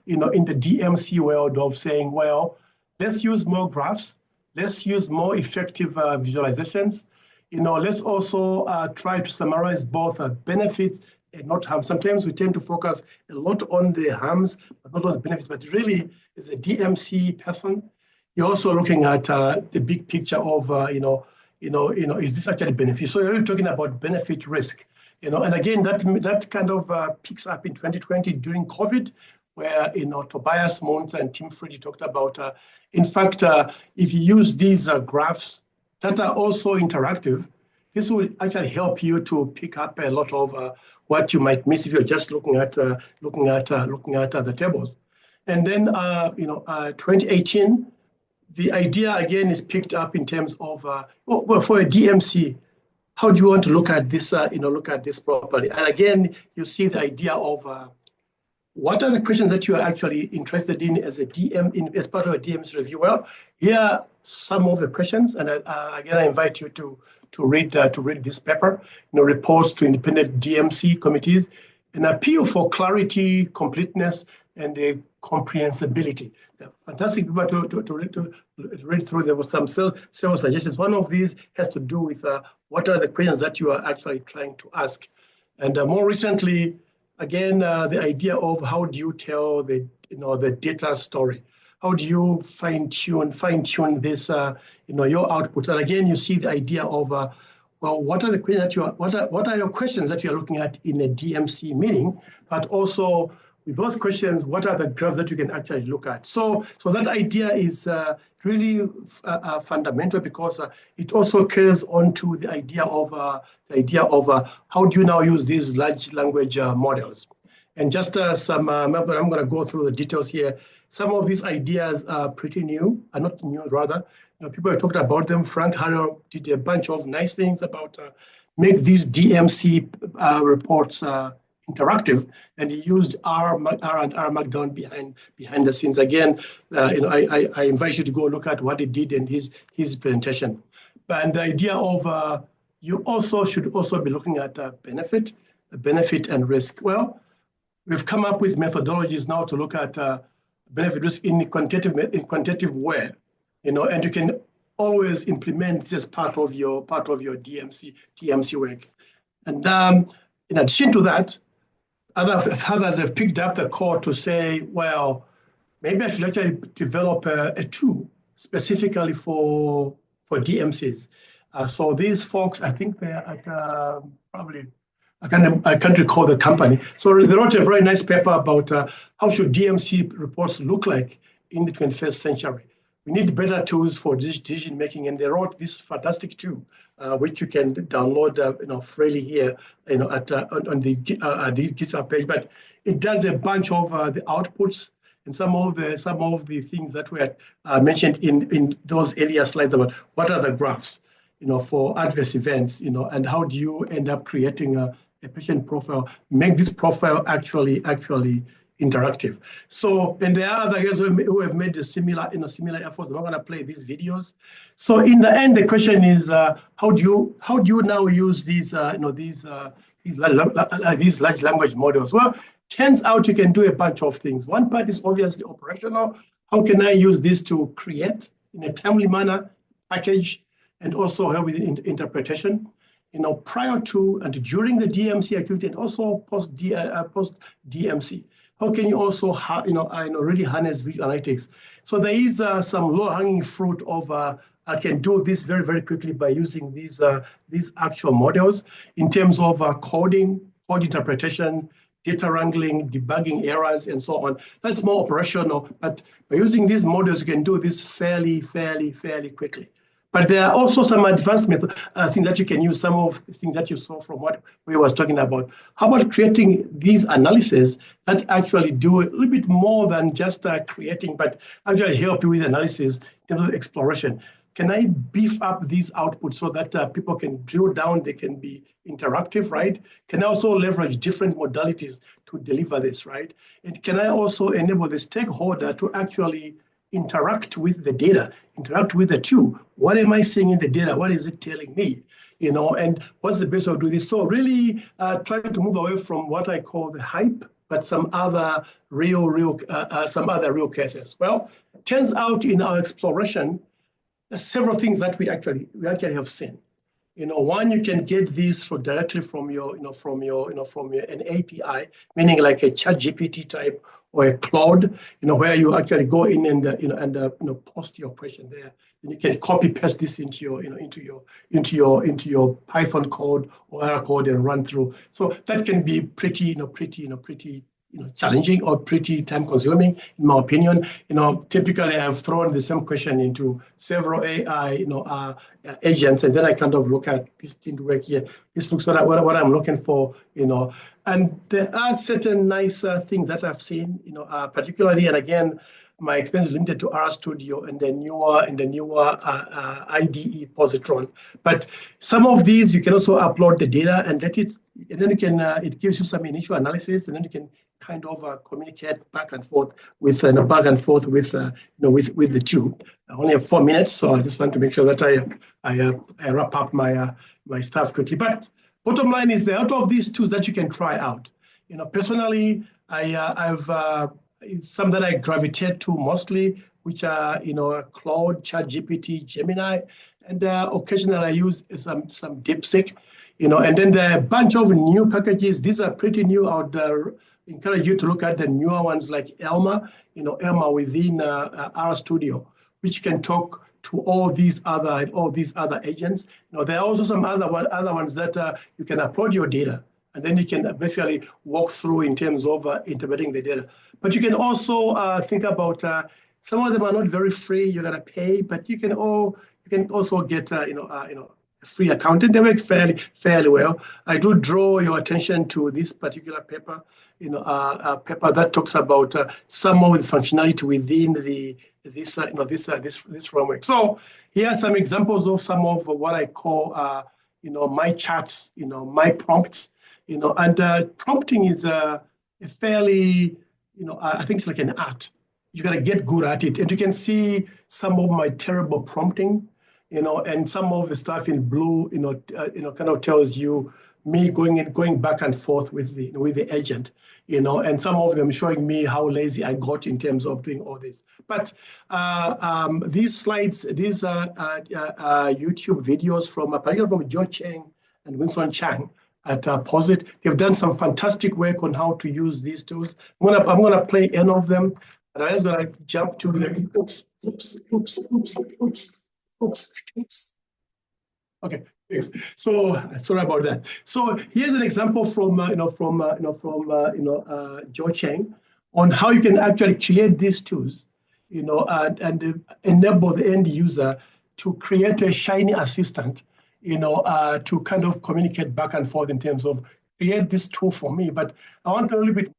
S3: in the DMC world of saying, well, let's use more graphs. Let's use more effective visualizations. Let's also try to summarize both benefits and not harms. Sometimes we tend to focus a lot on the harms, but not on the benefits. But really, as a DMC person, you're also looking at the big picture of, is this actually beneficial? So you're really talking about benefit risk. And again, that kind of picks up in 2020 during COVID, where Tobias Mons and Tim Freedy talked about, in fact, if you use these graphs that are also interactive, this will actually help you to pick up a lot of what you might miss if you're just looking at the tables. And then 2018, the idea again is picked up in terms of well, for a DMC, how do you want to look at this? Look at this properly. And again, you see the idea of what are the questions that you are actually interested in as a DM, as part of a DM's review? Well, here are some of the questions, and again, I invite you to read this paper. Reports to independent DMC committees, an appeal for clarity, completeness, and comprehensibility. Fantastic paper to read through. There were several suggestions. One of these has to do with what are the questions that you are actually trying to ask, and more recently. Again, the idea of how do you tell the data story? How do you fine tune this your outputs? And again, you see the idea of well, what are the questions that what are your questions that you are looking at in a DMC meeting? But also with those questions, what are the graphs that you can actually look at? So that idea is really fundamental because it also carries on to the idea of how do you now use these large language models. And just some, I'm going to go through the details here. Some of these ideas are pretty new, are not new rather. People have talked about them. Frank Harrell did a bunch of nice things about make these DMC reports interactive, and he used R and R Markdown behind the scenes. Again, I invite you to go look at what he did in his presentation. And the idea of you also should also be looking at benefit and risk. Well, we've come up with methodologies now to look at benefit risk in a quantitative way, and you can always implement this as part of your DMC work. And in addition to that, others have picked up the call to say, well, maybe I should actually develop a tool specifically for DMCs. So these folks, I think they're at probably, I can't recall the company. So they wrote a very nice paper about how should DMC reports look like in the 21st century. We need better tools for decision making, and they wrote this fantastic tool, which you can download, freely here, on the GitHub page. But it does a bunch of the outputs and some of the things that were mentioned in those earlier slides about what are the graphs, for adverse events, and how do you end up creating a patient profile, make this profile actually interactive. So, and there are other guys who have made a similar efforts. I'm not going to play these videos. So, in the end, the question is, how do you now use these large language models? Well, turns out you can do a bunch of things. One part is obviously operational. How can I use this to create in a timely manner, package, and also help with interpretation? Prior to and during the DMC activity, and also post DMC. How can you also, really harness visual analytics? So there is some low-hanging fruit of I can do this very, very quickly by using these actual models in terms of code interpretation, data wrangling, debugging errors, and so on. That's more operational, but by using these models, you can do this fairly quickly. But there are also some advanced method, things that you can use, some of the things that you saw from what we was talking about. How about creating these analyses that actually do a little bit more than just creating, but actually help you with analysis in terms of exploration? Can I beef up these outputs so that people can drill down, they can be interactive, right? Can I also leverage different modalities to deliver this, right? And can I also enable the stakeholder to actually interact with the data, interact with the tool? What am I seeing in the data? What is it telling me? And what's the best way to do this? So really trying to move away from what I call the hype, but some other real cases. Well, turns out in our exploration, there's several things that we actually have seen. One, you can get this directly from an API, meaning like a ChatGPT type or a Claude, where you actually go in and post your question there. Then you can copy paste this into your Python code or R code and run through. So that can be pretty challenging or pretty time consuming, in my opinion. Typically I've thrown the same question into several AI, agents, and then I kind of look at this didn't work here. This looks like what I'm looking for, And there are certain nice things that I've seen, particularly, and again, my experience is limited to RStudio and the newer IDE positron. But some of these you can also upload the data and let it, and then you can it gives you some initial analysis, and then you can kind of communicate back and forth with the tube. I only have 4 minutes, so I just want to make sure that I wrap up my stuff quickly. But bottom line is that out of these tools that you can try out, personally, I've it's some that I gravitate to mostly, which are Claude, ChatGPT, Gemini, and occasionally I use some DeepSeek, and then there are a bunch of new packages. These are pretty new. I would encourage you to look at the newer ones like Elma, Elma within RStudio, which can talk to all these other agents. There are also some other ones that you can upload your data, and then you can basically walk through in terms of interpreting the data. But you can also think about some of them are not very free. You're gonna pay, but you can also get a free account, and they work fairly well. I do draw your attention to this particular paper, a paper that talks about some of the functionality within this framework. So here are some examples of some of what I call my charts, my prompts, and prompting is a fairly I think it's like an art. You gotta get good at it, and you can see some of my terrible prompting, and some of the stuff in blue, kind of tells you me going back and forth with the agent, and some of them showing me how lazy I got in terms of doing all this. But these slides, these are YouTube videos particularly from Joe Cheng and Winston Chang at POSIT. They've done some fantastic work on how to use these tools. I'm gonna play any of them, and I'm just gonna jump to the oops. Okay, thanks. So sorry about that. So here's an example from Joe Cheng on how you can actually create these tools, and enable the end user to create a shiny assistant, to kind of communicate back and forth in terms of create this tool for me. But I want a little bit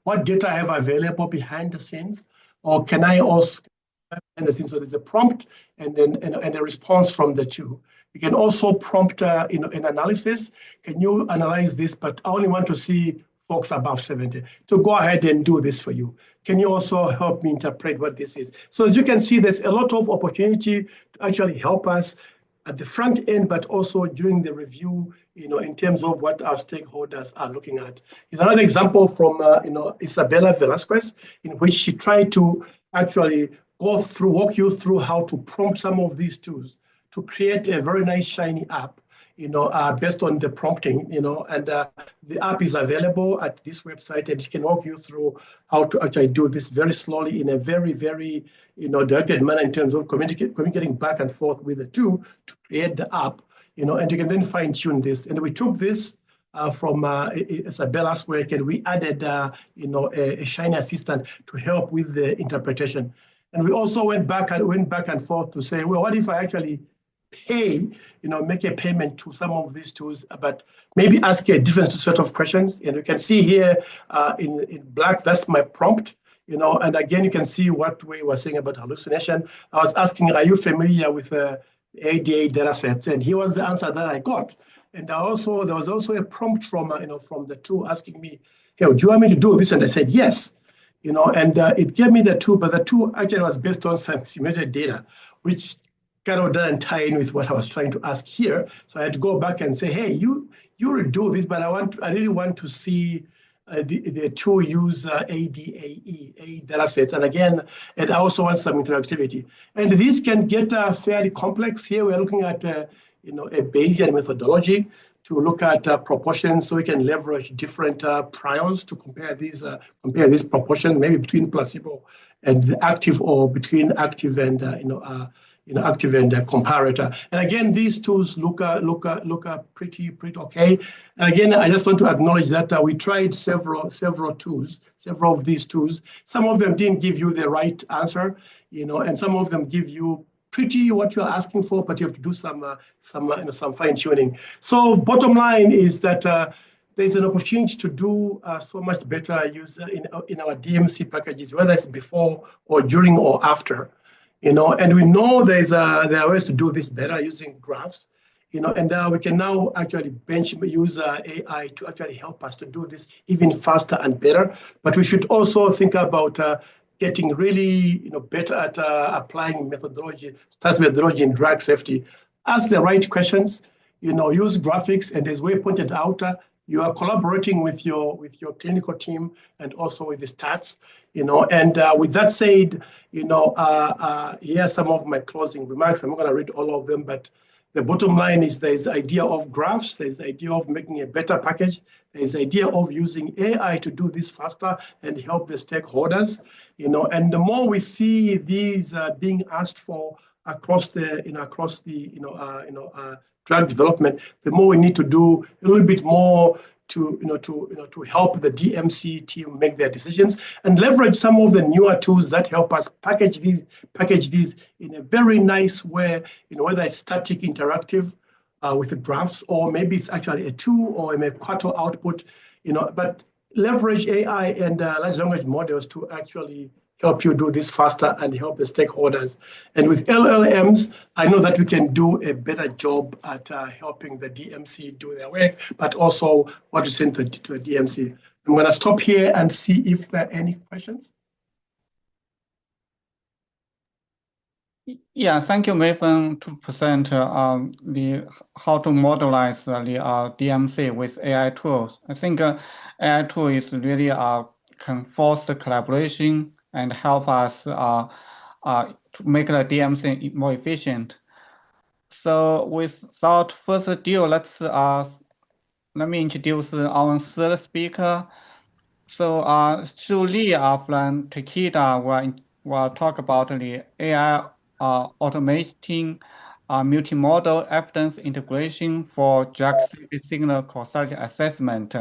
S3: what data I have available behind the scenes, or can I also behind the scenes? So there's a prompt and then and a response from the tool. You can also prompt an analysis. Can you analyze this? But I only want to see folks above 70. So go ahead and do this for you. Can you also help me interpret what this is? So as you can see, there's a lot of opportunity to actually help us at the front end, but also during the review, in terms of what our stakeholders are looking at. Here's another example from, Isabella Velasquez, in which she tried to actually walk you through how to prompt some of these tools to create a very nice shiny app, based on the prompting, and the app is available at this website, and it can walk you through how to actually do this very slowly in a very, very, directed manner in terms of communicating back and forth with the tool to create the app, and you can then fine tune this. And we took this from Isabella's work, and we added, a shiny assistant to help with the interpretation. And we also went back and forth to say, well, what if I actually pay, make a payment to some of these tools, but maybe ask a different set of questions. And you can see here in black, that's my prompt, and again, you can see what we were saying about hallucination. I was asking, are you familiar with ADA data sets? And here was the answer that I got. And there was also a prompt from the tool asking me, hey, do you want me to do this? And I said, yes. And it gave me the tool, but the tool actually was based on some simulated data, which kind of doesn't tie in with what I was trying to ask here. So I had to go back and say, hey, you will do this, but I really want to see the tool use ADAE data sets. And again, and I also want some interactivity. And this can get fairly complex. Here we're looking at a Bayesian methodology to look at proportions, so we can leverage different priors to compare these proportions, maybe between placebo and the active, or between active and active and comparator. And again, these tools look pretty okay. And again, I just want to acknowledge that we tried several of these tools. Some of them didn't give you the right answer, and some of them give you pretty what you're asking for, but you have to do some fine tuning. So bottom line is that there's an opportunity to do so much better use in our DMC packages, whether it's before or during or after. And we know there are ways to do this better using graphs, and we can now actually use AI to actually help us to do this even faster and better. But we should also think about getting really, better at applying stats methodology in drug safety. Ask the right questions, use graphics, and as we pointed out, you are collaborating with your clinical team and also with the stats, and with that said, here are some of my closing remarks. I'm not going to read all of them, but the bottom line is there's the idea of graphs, there's the idea of making a better package, there's the idea of using AI to do this faster and help the stakeholders, and the more we see these being asked for across the drug development, the more we need to do a little bit more to help the DMC team make their decisions and leverage some of the newer tools that help us package these in a very nice way, whether it's static interactive with the graphs, or maybe it's actually a tool or a quartal output, but leverage AI and large language models to actually help you do this faster and help the stakeholders. And with LLMs, I know that we can do a better job at helping the DMC do their work, but also what to send to a DMC. I'm going to stop here and see if there are any questions.
S1: Yeah, thank you, Nathan, to present how to modelize the DMC with AI tools. I think AI tool is really can foster collaboration and help us to make the DMC more efficient. So without further ado, let me introduce our third speaker. So Julie from Takeda will talk about the AI automating multimodal evidence integration for drug safety signal causality assessment.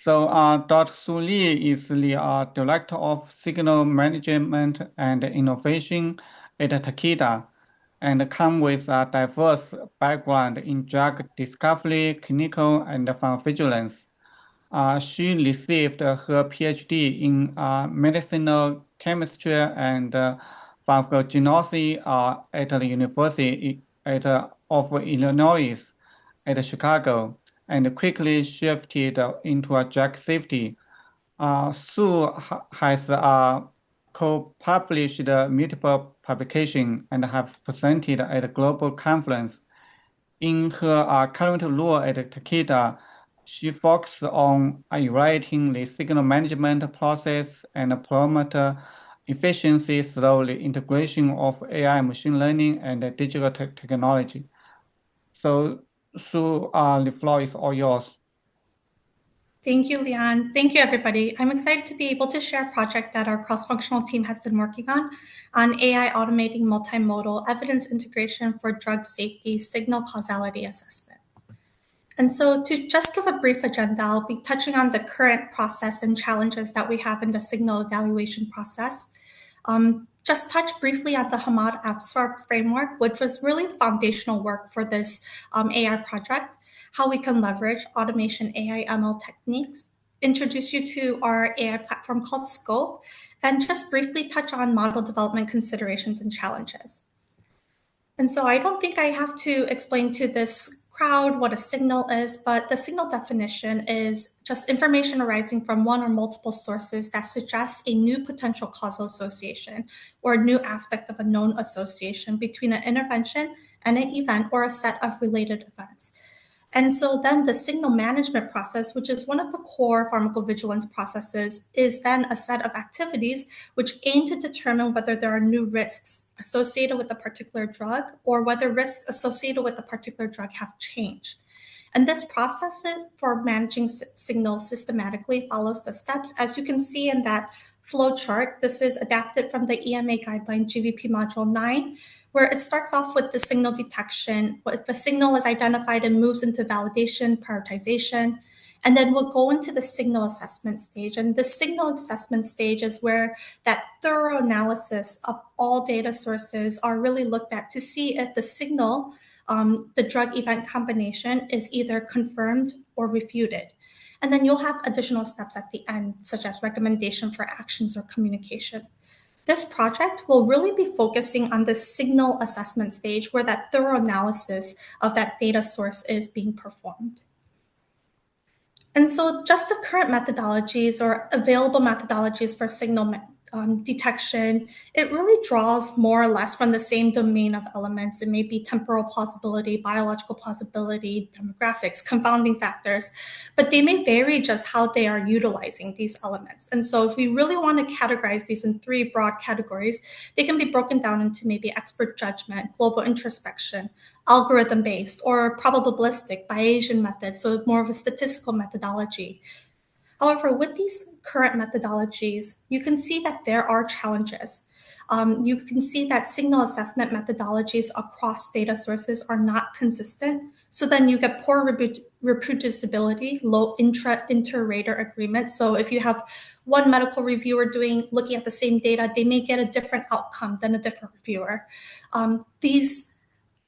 S1: So Dr. Su Li is the Director of Signal Management and Innovation at Takeda, and comes with a diverse background in drug discovery, clinical, and pharmacovigilance. She received her PhD in medicinal chemistry and pharmacognosy at the University of Illinois at Chicago, and quickly shifted into drug safety. Sue has co-published multiple publications and have presented at a global conference. In her current role at Takeda, she focuses on evaluating the signal management process and promote efficiency through the integration of AI, machine learning, and digital technology. So, Sue, the floor is all yours.
S4: Thank you, Leon. Thank you, everybody. I'm excited to be able to share a project that our cross-functional team has been working on AI automating multimodal evidence integration for drug safety signal causality assessment. And so to just give a brief agenda, I'll be touching on the current process and challenges that we have in the signal evaluation process. just touch briefly at the Hamad-Afsar framework, which was really foundational work for this AI project, how we can leverage automation AI ML techniques, introduce you to our AI platform called Scope, and just briefly touch on model development considerations and challenges. And so I don't think I have to explain to this crowd what a signal is, but the signal definition is just information arising from one or multiple sources that suggests a new potential causal association or a new aspect of a known association between an intervention and an event or a set of related events. And so then the signal management process, which is one of the core pharmacovigilance processes, is then a set of activities which aim to determine whether there are new risks associated with a particular drug or whether risks associated with a particular drug have changed. And this process for managing signals systematically follows the steps. As you can see in that flow chart, this is adapted from the EMA guideline GVP module 9, where it starts off with the signal detection. If the signal is identified, it moves into validation, prioritization, and then we'll go into the signal assessment stage. And the signal assessment stage is where that thorough analysis of all data sources are really looked at to see if the signal, the drug event combination, is either confirmed or refuted. And then you'll have additional steps at the end, such as recommendation for actions or communication. This project will really be focusing on the signal assessment stage where that thorough analysis of that data source is being performed. And so just the current methodologies or available methodologies for signal detection, it really draws more or less from the same domain of elements. It may be temporal plausibility, biological plausibility, demographics, confounding factors, but they may vary just how they are utilizing these elements. And so if we really want to categorize these in three broad categories, they can be broken down into maybe expert judgment, global introspection, algorithm-based, or probabilistic, Bayesian methods, so more of a statistical methodology. However, with these current methodologies, you can see that there are challenges. You can see that signal assessment methodologies across data sources are not consistent. So then you get poor reproducibility, low inter-rater agreement. So if you have one medical reviewer looking at the same data, they may get a different outcome than a different reviewer. These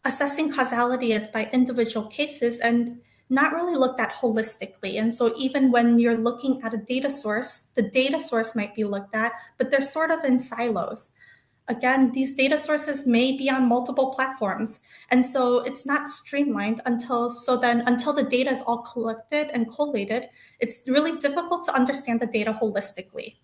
S4: assessing causality is by individual cases and not really looked at holistically. And so even when you're looking at a data source, the data source might be looked at, but they're sort of in silos. Again, these data sources may be on multiple platforms. And so it's not streamlined until the data is all collected and collated, it's really difficult to understand the data holistically.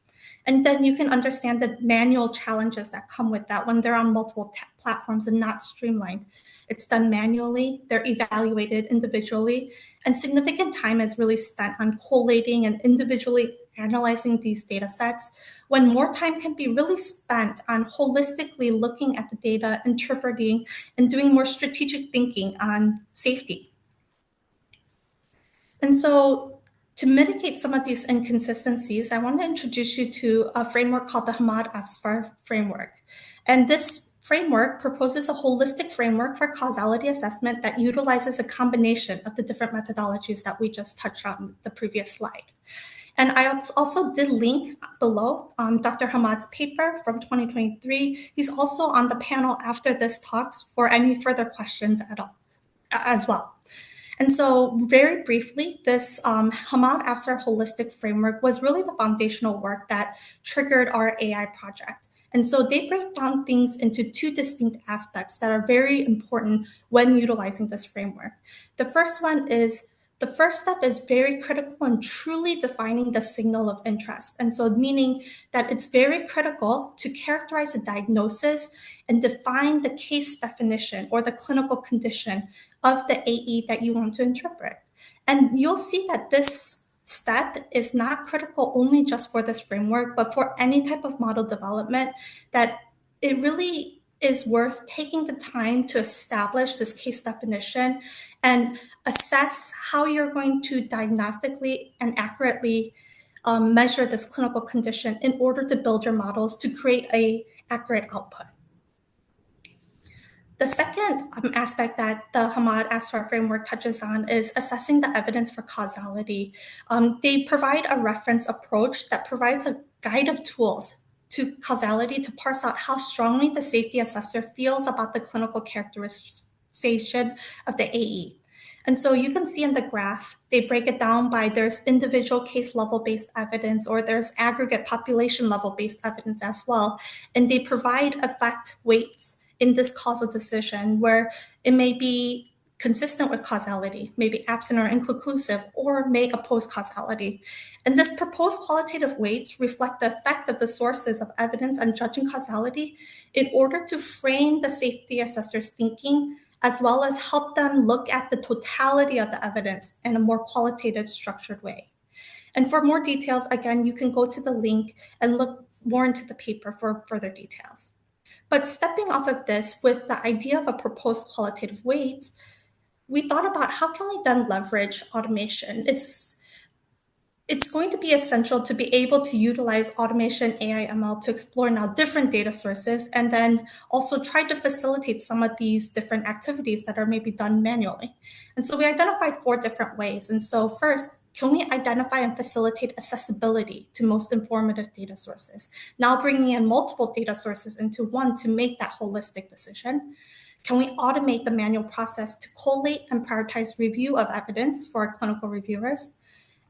S4: And then you can understand the manual challenges that come with that when they're on multiple platforms and not streamlined. It's done manually, they're evaluated individually, and significant time is really spent on collating and individually analyzing these data sets, when more time can be really spent on holistically looking at the data, interpreting, and doing more strategic thinking on safety. And so to mitigate some of these inconsistencies, I want to introduce you to a framework called the Hamad-Afsar framework. And this framework proposes a holistic framework for causality assessment that utilizes a combination of the different methodologies that we just touched on in the previous slide. And I also did link below Dr. Hamad's paper from 2023. He's also on the panel after this talks for any further questions as well. And so very briefly, this Hamad-Afsar holistic framework was really the foundational work that triggered our AI project. And so they break down things into two distinct aspects that are very important when utilizing this framework. The first step is very critical in truly defining the signal of interest. And so meaning that it's very critical to characterize a diagnosis and define the case definition or the clinical condition of the AE that you want to interpret. And you'll see that this step is not critical only just for this framework, but for any type of model development, that it really is worth taking the time to establish this case definition and assess how you're going to diagnostically and accurately measure this clinical condition in order to build your models to create an accurate output. The second aspect that the Hamad-Afsar framework touches on is assessing the evidence for causality. They provide a reference approach that provides a guide of tools to causality to parse out how strongly the safety assessor feels about the clinical characterization of the AE. And so you can see in the graph, they break it down by there's individual case level based evidence, or there's aggregate population level based evidence as well. And they provide effect weights in this causal decision where it may be consistent with causality, maybe absent or inconclusive, or may oppose causality. And this proposed qualitative weights reflect the effect of the sources of evidence on judging causality in order to frame the safety assessor's thinking, as well as help them look at the totality of the evidence in a more qualitative, structured way. And for more details, again, you can go to the link and look more into the paper for further details. But stepping off of this with the idea of a proposed qualitative weights, we thought about how can we then leverage automation. It's going to be essential to be able to utilize automation, AI, ML to explore now different data sources, and then also try to facilitate some of these different activities that are maybe done manually. And so we identified 4 different ways. And so first, can we identify and facilitate accessibility to most informative data sources? Now bringing in multiple data sources into one to make that holistic decision. Can we automate the manual process to collate and prioritize review of evidence for our clinical reviewers?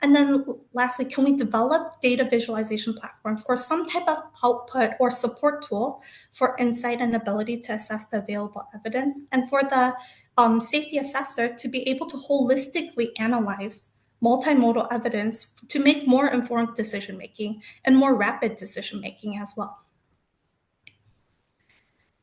S4: And then lastly, can we develop data visualization platforms or some type of output or support tool for insight and ability to assess the available evidence, and for the safety assessor to be able to holistically analyze multimodal evidence to make more informed decision-making and more rapid decision-making as well.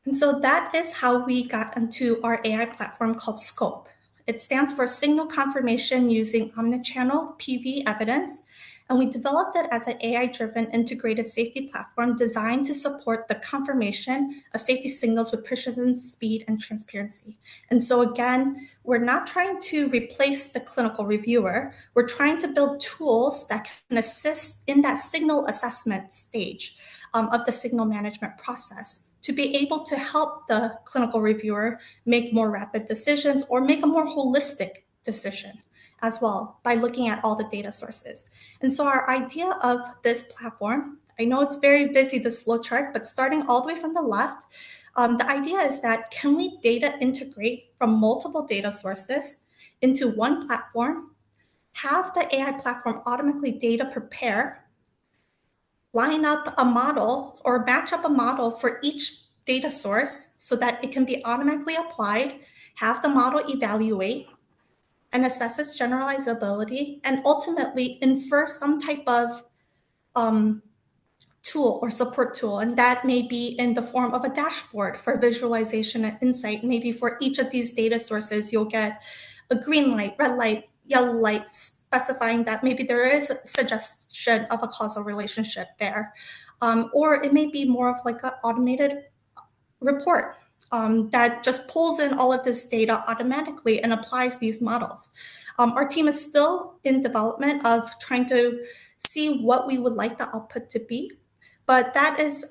S4: And so that is how we got into our AI platform called SCOPE. It stands for Signal Confirmation Using Omnichannel PV Evidence, and we developed it as an AI-driven integrated safety platform designed to support the confirmation of safety signals with precision, speed, and transparency. And so again, we're not trying to replace the clinical reviewer. We're trying to build tools that can assist in that signal assessment stage of the signal management process, to be able to help the clinical reviewer make more rapid decisions or make a more holistic decision as well by looking at all the data sources. And so our idea of this platform, I know it's very busy, this flowchart, but starting all the way from the left, the idea is that can we data integrate from multiple data sources into one platform, have the AI platform automatically data prepare, line up a model or match up a model for each data source so that it can be automatically applied, have the model evaluate and assess its generalizability, and ultimately infer some type of tool or support tool. And that may be in the form of a dashboard for visualization and insight. Maybe for each of these data sources, you'll get a green light, red light, yellow light, specifying that maybe there is a suggestion of a causal relationship there. Or it may be more of like an automated report that just pulls in all of this data automatically and applies these models. Our team is still in development of trying to see what we would like the output to be, but that is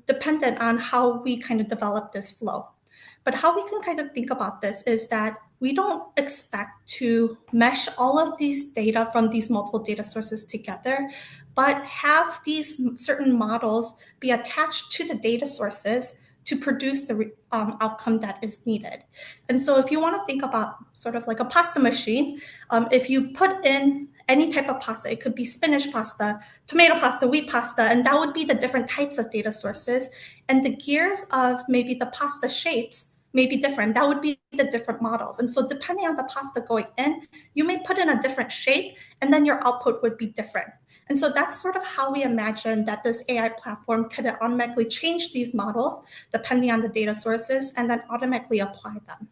S4: dependent on how we kind of develop this flow. But how we can kind of think about this is that we don't expect to mesh all of these data from these multiple data sources together, but have these certain models be attached to the data sources to produce the outcome that is needed. And so if you want to think about sort of like a pasta machine, if you put in any type of pasta, it could be spinach pasta, tomato pasta, wheat pasta, and that would be the different types of data sources. And the gears of maybe the pasta shapes may be different. That would be the different models. And so depending on the pasta going in, you may put in a different shape, and then your output would be different. And so that's sort of how we imagine that this AI platform could automatically change these models depending on the data sources and then automatically apply them.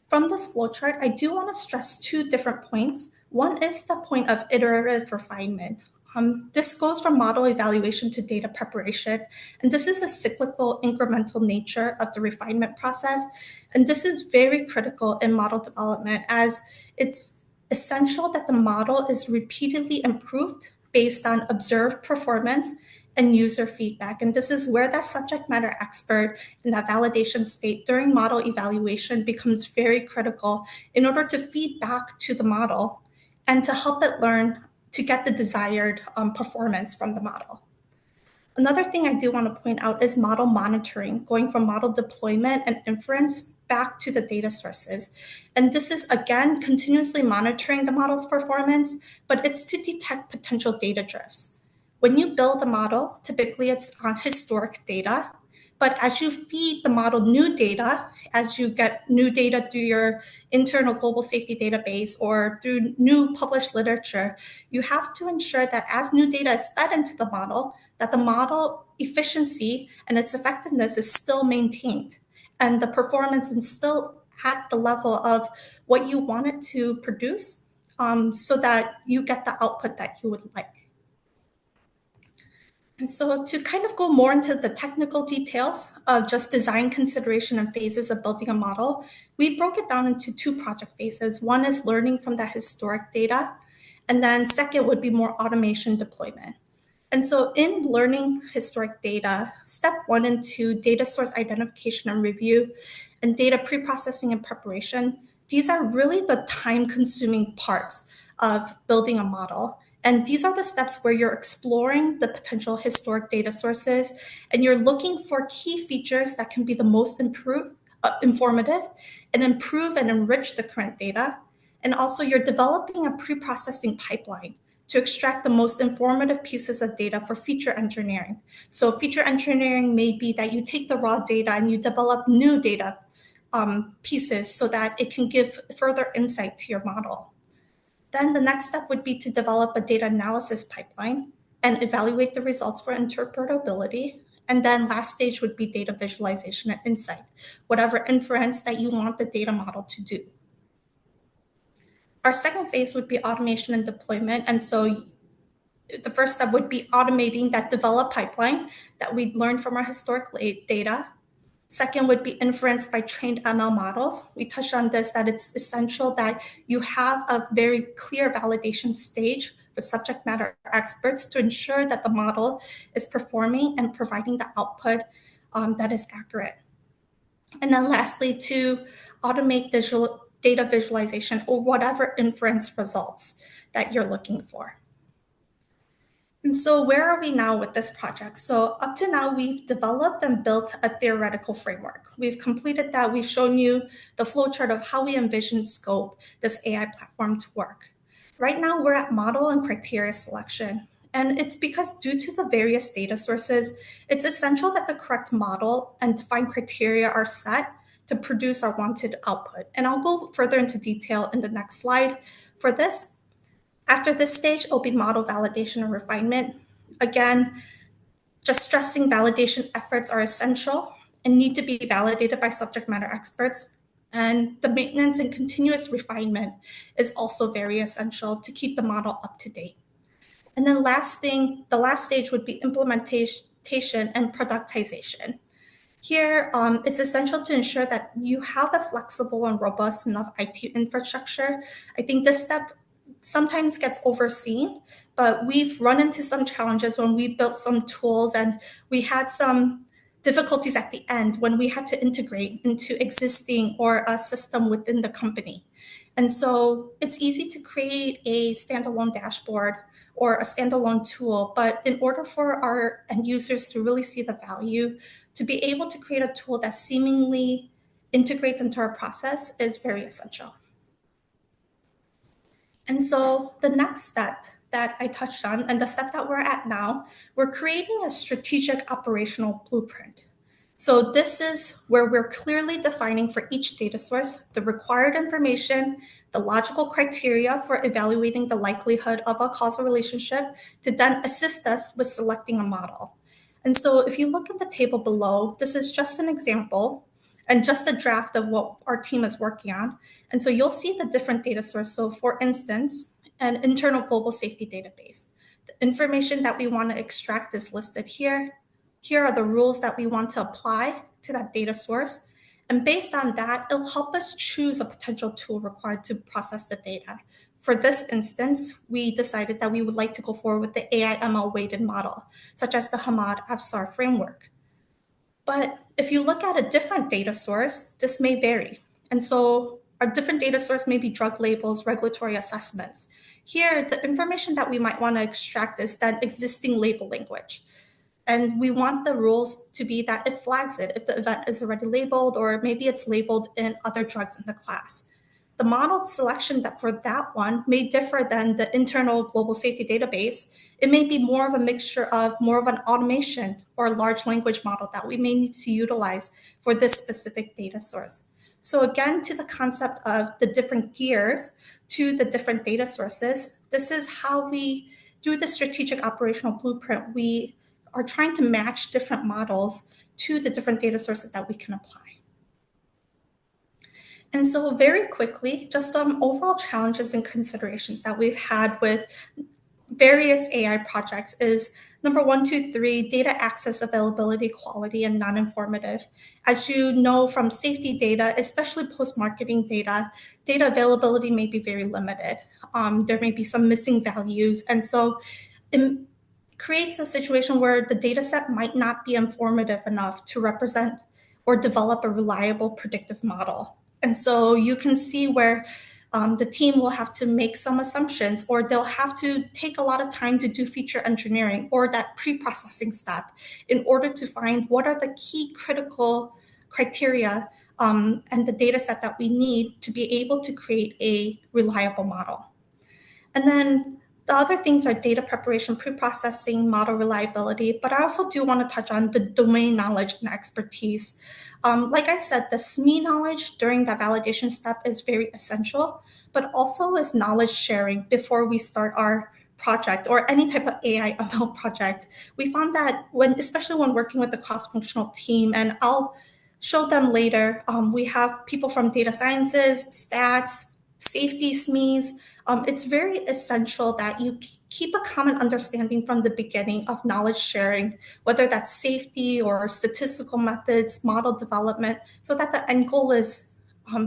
S4: From this flowchart, I do want to stress 2 different points. One is the point of iterative refinement. This goes from model evaluation to data preparation, and this is a cyclical, incremental nature of the refinement process. And this is very critical in model development, as it's essential that the model is repeatedly improved based on observed performance and user feedback. And this is where that subject matter expert in that validation state during model evaluation becomes very critical in order to feed back to the model and to help it learn to get the desired performance from the model. Another thing I do want to point out is model monitoring, going from model deployment and inference back to the data sources. And this is, again, continuously monitoring the model's performance, but it's to detect potential data drifts. When you build a model, typically it's on historic data, but as you feed the model new data, as you get new data through your internal global safety database or through new published literature, you have to ensure that as new data is fed into the model, that the model efficiency and its effectiveness is still maintained and the performance is still at the level of what you want it to produce, so that you get the output that you would like. And so to kind of go more into the technical details of just design consideration and phases of building a model, we broke it down into 2 project phases. One is learning from that historic data, and then second would be more automation deployment. And so in learning historic data, step 1 and 2, data source identification and review, and data preprocessing and preparation, these are really the time-consuming parts of building a model. And these are the steps where you're exploring the potential historic data sources, and you're looking for key features that can be the most informative and improve and enrich the current data. And also you're developing a preprocessing pipeline to extract the most informative pieces of data for feature engineering. So feature engineering may be that you take the raw data and you develop new data pieces so that it can give further insight to your model. Then the next step would be to develop a data analysis pipeline and evaluate the results for interpretability. And then last stage would be data visualization and insight, whatever inference that you want the data model to do. Our second phase would be automation and deployment. And so the first step would be automating that developed pipeline that we learned from our historic data. Second would be inference by trained ML models. We touched on this, that it's essential that you have a very clear validation stage with subject matter experts to ensure that the model is performing and providing the output that is accurate. And then lastly, to automate data visualization or whatever inference results that you're looking for. And so where are we now with this project? So up to now, we've developed and built a theoretical framework. We've completed that. We've shown you the flowchart of how we envision scope this AI platform to work. Right now, we're at model and criteria selection. And it's because due to the various data sources, it's essential that the correct model and defined criteria are set to produce our wanted output. And I'll go further into detail in the next slide for this. After this stage, it'll be model validation and refinement. Again, just stressing validation efforts are essential and need to be validated by subject matter experts. And the maintenance and continuous refinement is also very essential to keep the model up to date. And then the last stage would be implementation and productization. Here, it's essential to ensure that you have a flexible and robust enough IT infrastructure. I think this step sometimes gets overseen, but we've run into some challenges when we built some tools, and we had some difficulties at the end when we had to integrate into existing or a system within the company. And so it's easy to create a standalone dashboard or a standalone tool, but in order for our end users to really see the value, to be able to create a tool that seemingly integrates into our process is very essential. And so the next step that I touched on, and the step that we're at now, we're creating a strategic operational blueprint. So this is where we're clearly defining for each data source the required information, the logical criteria for evaluating the likelihood of a causal relationship to then assist us with selecting a model. And so if you look at the table below, this is just an example and just a draft of what our team is working on. And so you'll see the different data sources. So for instance, an internal global safety database. The information that we want to extract is listed here. Here are the rules that we want to apply to that data source. And based on that, it'll help us choose a potential tool required to process the data. For this instance, we decided that we would like to go forward with the AI ML weighted model, such as the Hamad FSAR framework. But if you look at a different data source, this may vary. And so our different data source may be drug labels, regulatory assessments. Here, the information that we might want to extract is that existing label language. And we want the rules to be that it flags it if the event is already labeled, or maybe it's labeled in other drugs in the class. The model selection that for that one may differ than the internal global safety database. It may be more of a mixture of more of an automation or large language model that we may need to utilize for this specific data source. So again, to the concept of the different gears to the different data sources, this is how we, through the strategic operational blueprint, we are trying to match different models to the different data sources that we can apply. And so very quickly, just some overall challenges and considerations that we've had with various AI projects is number 1, 2, 3, data access, availability, quality, and non-informative. As you know from safety data, especially post-marketing data, data availability may be very limited. There may be some missing values. And so it creates a situation where the data set might not be informative enough to represent or develop a reliable predictive model. And so you can see where the team will have to make some assumptions, or they'll have to take a lot of time to do feature engineering or that pre-processing step in order to find what are the key critical criteria and the data set that we need to be able to create a reliable model. And then the other things are data preparation, pre-processing, model reliability, but I also do want to touch on the domain knowledge and expertise. Like I said, the SME knowledge during that validation step is very essential, but also is knowledge sharing before we start our project or any type of AI ML project. We found that especially when working with the cross-functional team, and I'll show them later, we have people from data sciences, stats, safety SMEs. It's very essential that you keep a common understanding from the beginning of knowledge sharing, whether that's safety or statistical methods, model development, so that the end goal is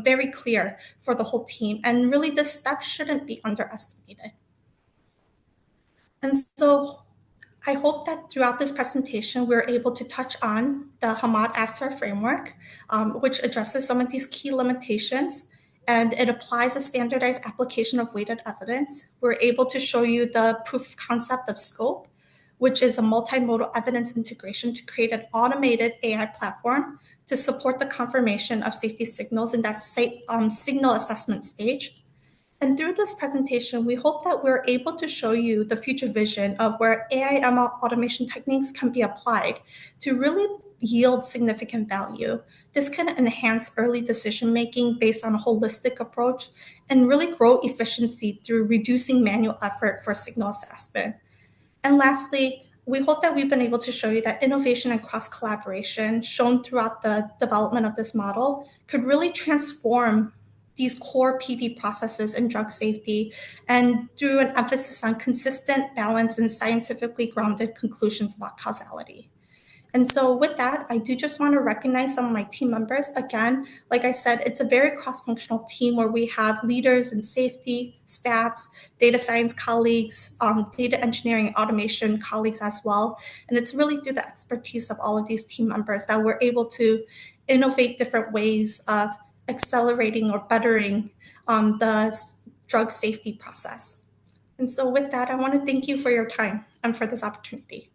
S4: very clear for the whole team. And really, this step shouldn't be underestimated. And so I hope that throughout this presentation, we're able to touch on the Hamad ASA framework, which addresses some of these key limitations, and it applies a standardized application of weighted evidence. We're able to show you the proof of concept of scope, which is a multimodal evidence integration to create an automated AI platform to support the confirmation of safety signals in that signal assessment stage. And through this presentation, we hope that we're able to show you the future vision of where AI ML automation techniques can be applied to really yield significant value. This can enhance early decision-making based on a holistic approach and really grow efficiency through reducing manual effort for signal assessment. And lastly, we hope that we've been able to show you that innovation and cross-collaboration shown throughout the development of this model could really transform these core PV processes in drug safety, and through an emphasis on consistent, balanced, and scientifically grounded conclusions about causality. And so with that, I do just want to recognize some of my team members. Again, like I said, it's a very cross-functional team where we have leaders in safety, stats, data science colleagues, data engineering, automation colleagues as well. And it's really through the expertise of all of these team members that we're able to innovate different ways of accelerating or bettering the drug safety process. And so with that, I want to thank you for your time and for this opportunity.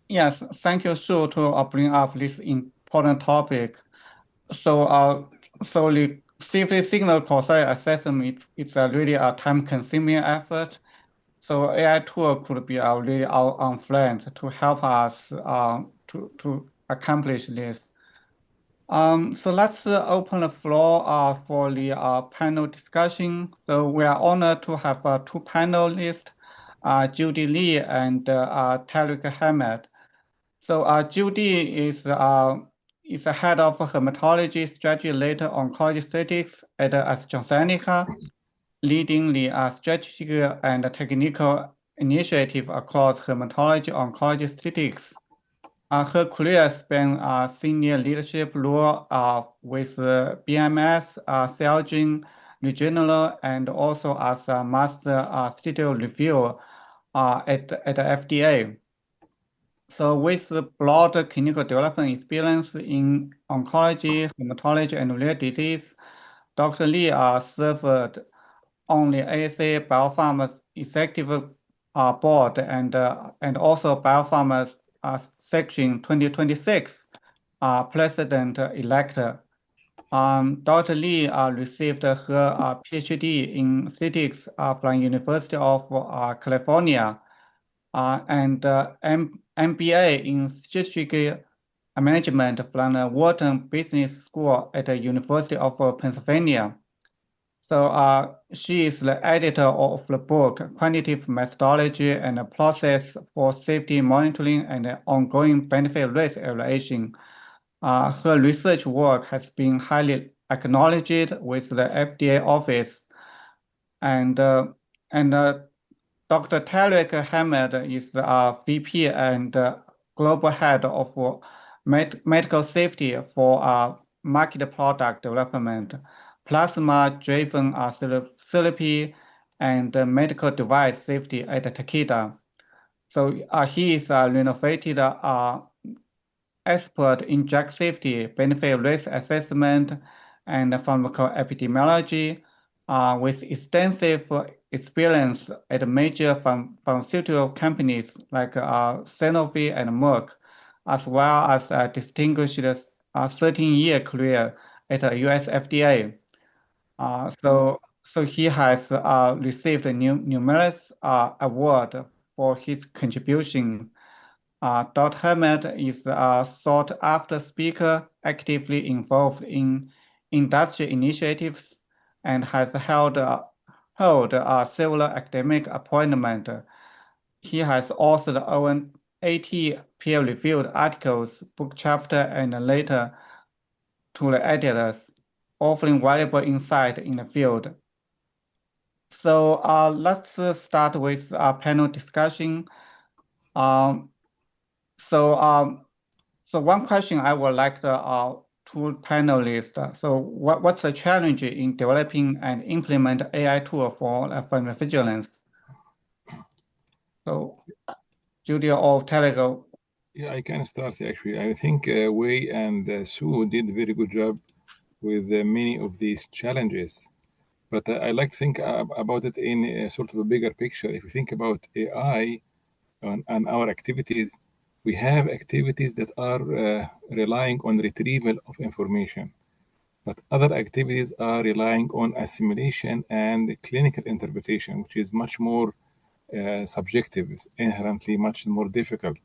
S1: Yes, thank you, Sue, to bring up this important topic. So, the safety signal causality assessment is really a time-consuming effort. So AI tool could be really our friend to help us to accomplish this. So let's open the floor for the panel discussion. So we are honored to have two panelists, Judy Lee and Tariq Ahmed. So Judy is the head of hematology strategy later oncology statistics at AstraZeneca, leading the strategic and technical initiative across hematology oncology statistics. Her career spans senior leadership role with BMS, Celgene, Regeneron, and also as a master statistical reviewer at the FDA. So with broad clinical development experience in oncology, hematology, and rare disease, Dr. Lee served on the ASA Biopharma Executive board and also Biopharma section 2026 president-elect. Dr. Li received her PhD in statistics from University of California and MBA in statistical management from the Wharton Business School at the University of Pennsylvania. So she is the editor of the book Quantitative Methodology and a Process for Safety Monitoring and Ongoing Benefit Risk Evaluation. Her research work has been highly acknowledged with the FDA office, and Dr. Tarek Hamed is VP and global head of medical safety for market product development, plasma-driven therapy, and medical device safety at Takeda. So he is a renovated expert in drug safety, benefit risk assessment, and pharmacoepidemiology, with extensive experience at major pharmaceutical companies like Sanofi and Merck, as well as a distinguished 13-year career at the US FDA. So he has received numerous awards for his contribution. Dr. Hamed is a sought-after speaker, actively involved in industry initiatives, and has held several academic appointments. He has authored over 80 peer-reviewed articles, book chapter, and letter to the editors, offering valuable insight in the field. So let's start with our panel discussion. So one question I would like to two panelists. So what's the challenge in developing and implement AI tool for pharmacovigilance? So Julia or Tarek.
S5: Yeah, I can start actually. I think Wei and Sue did a very good job with many of these challenges. But I like to think about it in a sort of a bigger picture. If you think about AI and our activities, we have activities that are relying on retrieval of information, but other activities are relying on assimilation and clinical interpretation, which is much more subjective, is inherently much more difficult.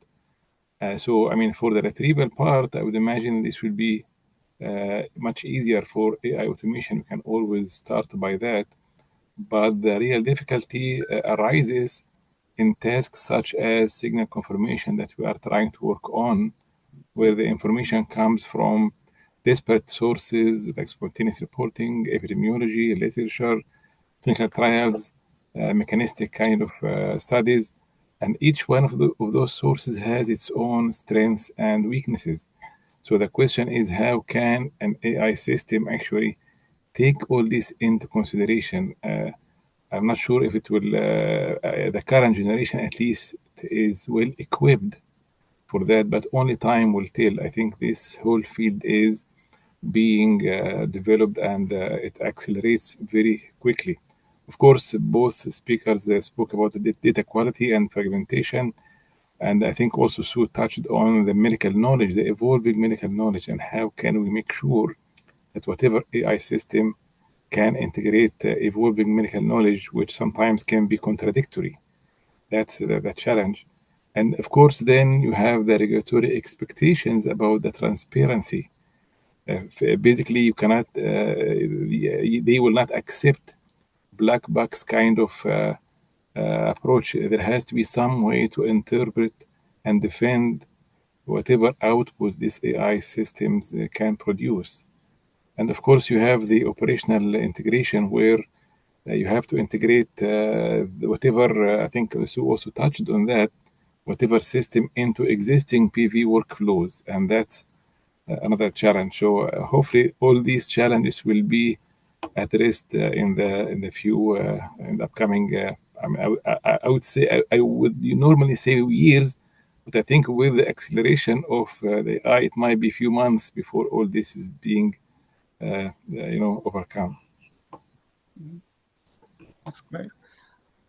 S5: So, I mean, for the retrieval part, I would imagine this will be much easier for AI automation. We can always start by that. But the real difficulty arises in tasks such as signal confirmation that we are trying to work on, where the information comes from disparate sources like spontaneous reporting, epidemiology, literature, clinical trials, mechanistic kind of studies. And each one of those sources has its own strengths and weaknesses. So the question is, how can an AI system actually take all this into consideration? I'm not sure if it will, the current generation at least is well equipped for that, but only time will tell. I think this whole field is being developed and it accelerates very quickly. Of course, both speakers spoke about the data quality and fragmentation. And I think also Sue touched on the medical knowledge, the evolving medical knowledge, and how can we make sure that whatever AI system can integrate evolving medical knowledge, which sometimes can be contradictory. That's the challenge. And of course, then you have the regulatory expectations about the transparency. Basically, you cannot, they will not accept black box kind of approach. There has to be some way to interpret and defend whatever output these AI systems can produce. And of course, you have the operational integration where you have to integrate whatever, I think Sue also touched on that, whatever system into existing PV workflows. And that's another challenge. So hopefully all these challenges will be addressed in the upcoming. I would say I would normally say years, but I think with the acceleration of the AI, it might be a few months before all this is being overcome.
S1: That's great.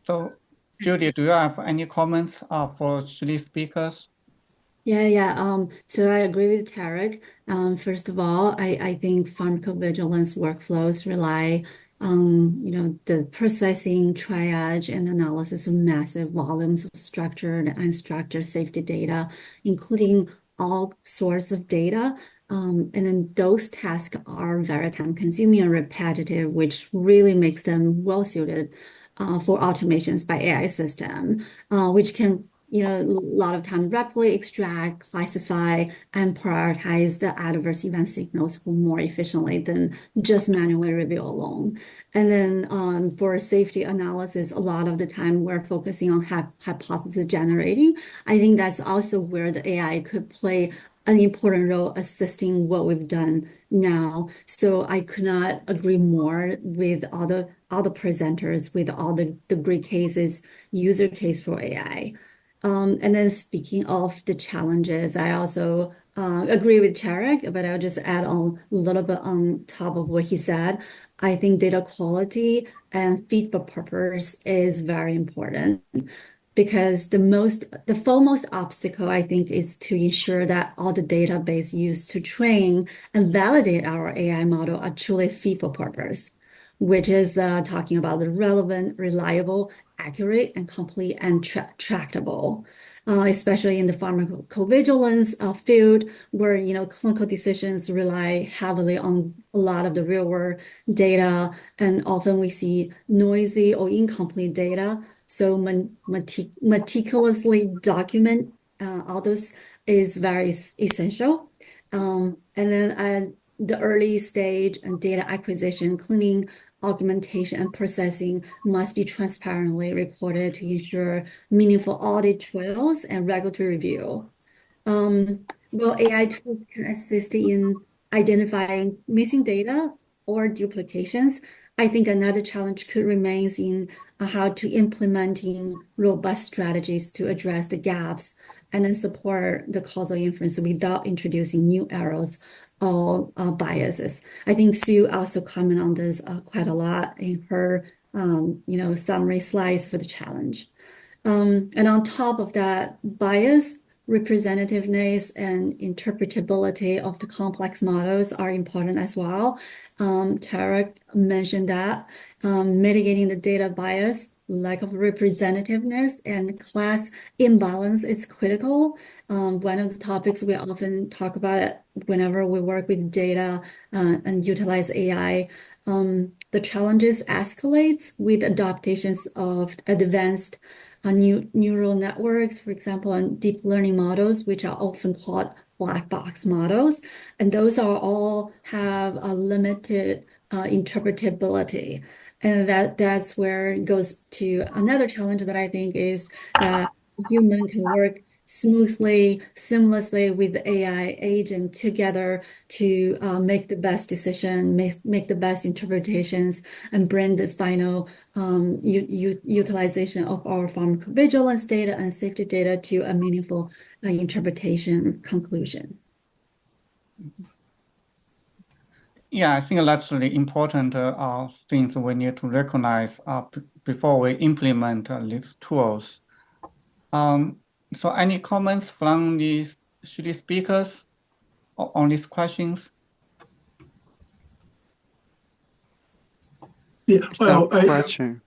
S1: So Judy, do you have any comments for three speakers?
S6: Yeah. So I agree with Tarek. First of all, I think pharmacovigilance workflows rely on, the processing, triage, and analysis of massive volumes of structured and unstructured safety data, including all sorts of data. And then those tasks are very time-consuming and repetitive, which really makes them well-suited for automations by AI system, which can a lot of time rapidly extract, classify, and prioritize the adverse event signals more efficiently than just manually review alone. And then for safety analysis, a lot of the time we're focusing on hypothesis generating. I think that's also where the AI could play an important role assisting what we've done now. So I could not agree more with all the presenters with all the great cases, user case for AI. And then speaking of the challenges, I also agree with Tarek, but I'll just add on a little bit on top of what he said. I think data quality and fit for purpose is very important because the foremost obstacle, I think, is to ensure that all the database used to train and validate our AI model are truly fit for purpose, which is talking about the relevant, reliable, accurate, and complete and tractable, especially in the pharmacovigilance field, where clinical decisions rely heavily on a lot of the real-world data, and often we see noisy or incomplete data. So meticulously document all those is very essential. And then the early stage and data acquisition, cleaning, augmentation, and processing must be transparently recorded to ensure meaningful audit trails and regulatory review. Well, AI tools can assist in identifying missing data or duplications. I think another challenge could remain in how to implementing robust strategies to address the gaps and then support the causal inference without introducing new errors or biases. I think Sue also commented on this quite a lot in her summary slides for the challenge. And on top of that, bias, representativeness, and interpretability of the complex models are important as well. Tarek mentioned that mitigating the data bias, lack of representativeness, and class imbalance is critical. One of the topics we often talk about it whenever we work with data and utilize AI. The challenges escalates with adaptations of advanced neural networks, for example, and deep learning models, which are often called black box models. And those are all have a limited interpretability. And that's where it goes to another challenge that I think is that human can work smoothly, seamlessly with the AI agent together to make the best decision, make the best interpretations, and bring the final utilization of our pharmacovigilance data and safety data to a meaningful interpretation conclusion.
S1: Yeah, I think that's the important things we need to recognize before we implement these tools. So any comments from these three speakers on these questions?
S3: Yeah, well,
S2: question.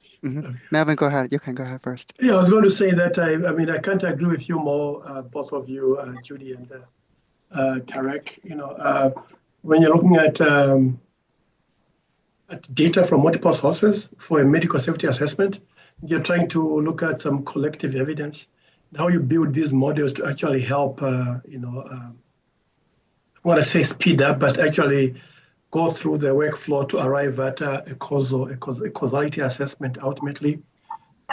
S2: Melvin, go ahead. You can go ahead first.
S3: Yeah, I was going to say that I can't agree with you more, both of you, Judy and Tarek. When you're looking at data from multiple sources for a medical safety assessment, you're trying to look at some collective evidence, how you build these models to actually help, I want to say speed up, but actually go through the workflow to arrive at a causality assessment ultimately.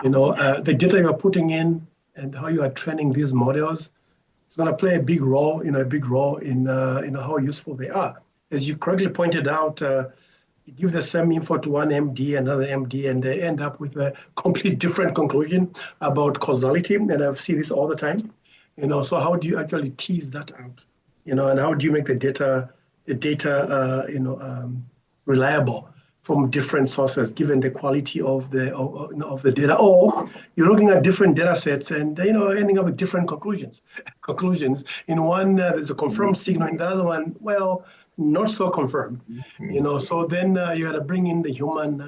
S3: The data you're putting in and how you are training these models, it's going to play a big role in how useful they are. As you correctly pointed out, you give the same info to one MD, another MD, and they end up with a completely different conclusion about causality. And I've seen this all the time. So how do you actually tease that out? And how do you make the data reliable from different sources, given the quality of the data, or you're looking at different data sets and ending up with different conclusions. In one, there's a confirmed signal; in the other one, well, not so confirmed. So then you got to bring in the human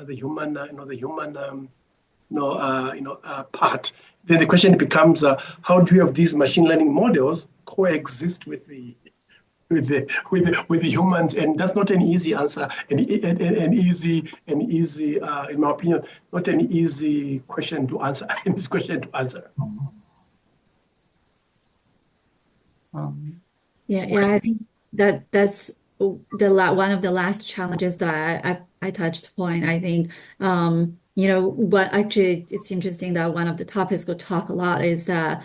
S3: part. Then the question becomes, how do you have these machine learning models coexist with the humans? And that's not an easy answer, and easy, in my opinion, not an easy question to answer. This question to answer.
S6: I think that's one of the last challenges that I touched point. I think but actually it's interesting that one of the topics we'll talk a lot is that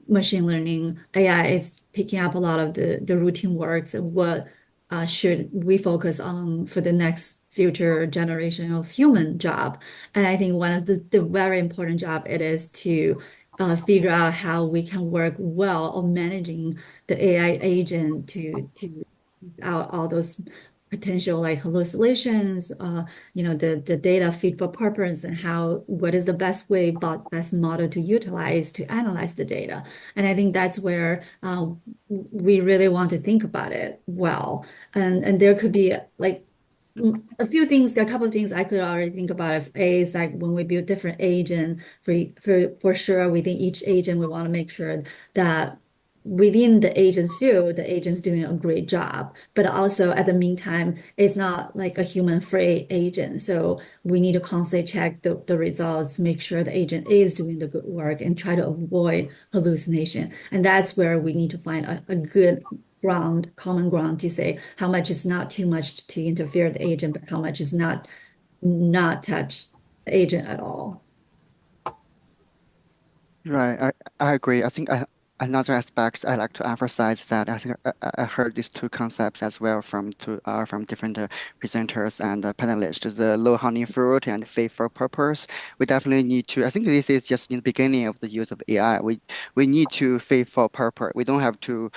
S6: machine learning AI is picking up a lot of the routine works, and what should we focus on for the next future generation of human job. And I think one of the very important job it is to figure out how we can work well on managing the AI agent to out all those potential like hallucinations, the data fit for purpose, and what is the best model to utilize to analyze the data. And I think that's where we really want to think about it well. And there could be like a couple of things I could already think about. If A is like when we build different agent for sure within each agent, we want to make sure that within the agent's field, the agent's doing a great job. But also at the meantime, it's not like a human-free agent. So we need to constantly check the results, make sure the agent is doing the good work and try to avoid hallucination. And that's where we need to find a good common ground to say how much is not too much to interfere with the agent, but how much is not touch the agent at all.
S2: Right, I agree. I think another aspect I like to emphasize that I think I heard these two concepts as well from different presenters and panelists: the low hanging fruit and fit for purpose. We definitely need to. I think this is just in the beginning of the use of AI. We need to fit for purpose. We don't have to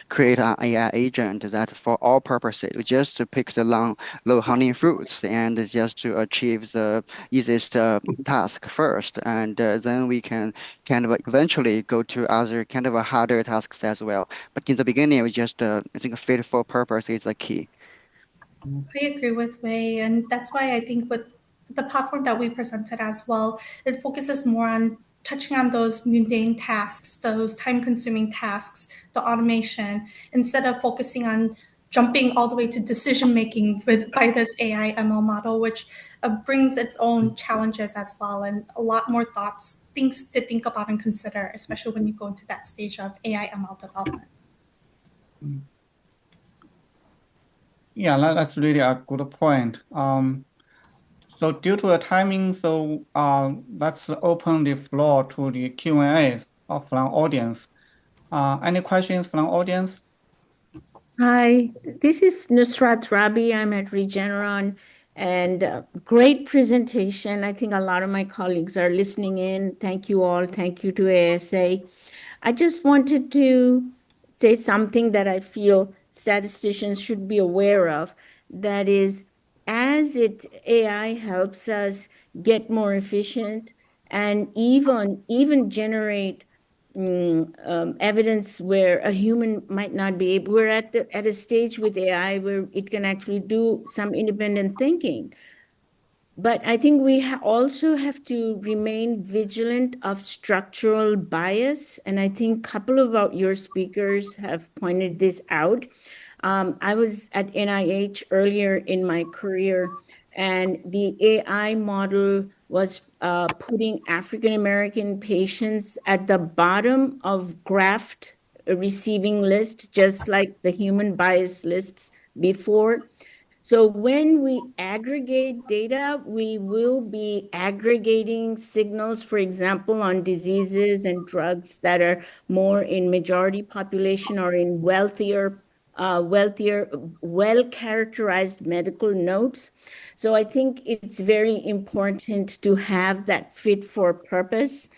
S2: create an AI agent that for all purposes. We just to pick the low hanging fruits and just to achieve the easiest task first, and then we can kind of eventually go to other kind of harder tasks as well. But in the beginning, we just I think a fit for purpose is the key.
S4: I agree with Wei, and that's why I think with the platform that we presented as well, it focuses more on touching on those mundane tasks, those time-consuming tasks, the automation, instead of focusing on jumping all the way to decision making by this AI ML model, which brings its own challenges as well, and a lot more things to think about and consider, especially when you go into that stage of AI ML development.
S1: Yeah, that's really a good point. So due to the timing, so let's open the floor to the Q&A from audience. Any questions from audience?
S7: Hi, this is Nusrat Rabi. I'm at Regeneron, and great presentation. I think a lot of my colleagues are listening in. Thank you all. Thank you to ASA. I just wanted to say something that I feel statisticians should be aware of. That is, as AI helps us get more efficient and even generate evidence where a human might not be able. We're at a stage with AI where it can actually do some independent thinking. But I think we also have to remain vigilant of structural bias. And I think a couple of your speakers have pointed this out. I was at NIH earlier in my career, and the AI model was putting African American patients at the bottom of graft receiving list, just like the human bias lists before. So when we aggregate data, we will be aggregating signals, for example, on diseases and drugs that are more in majority population or in wealthier, well-characterized medical notes. So I think it's very important to have that fit for purpose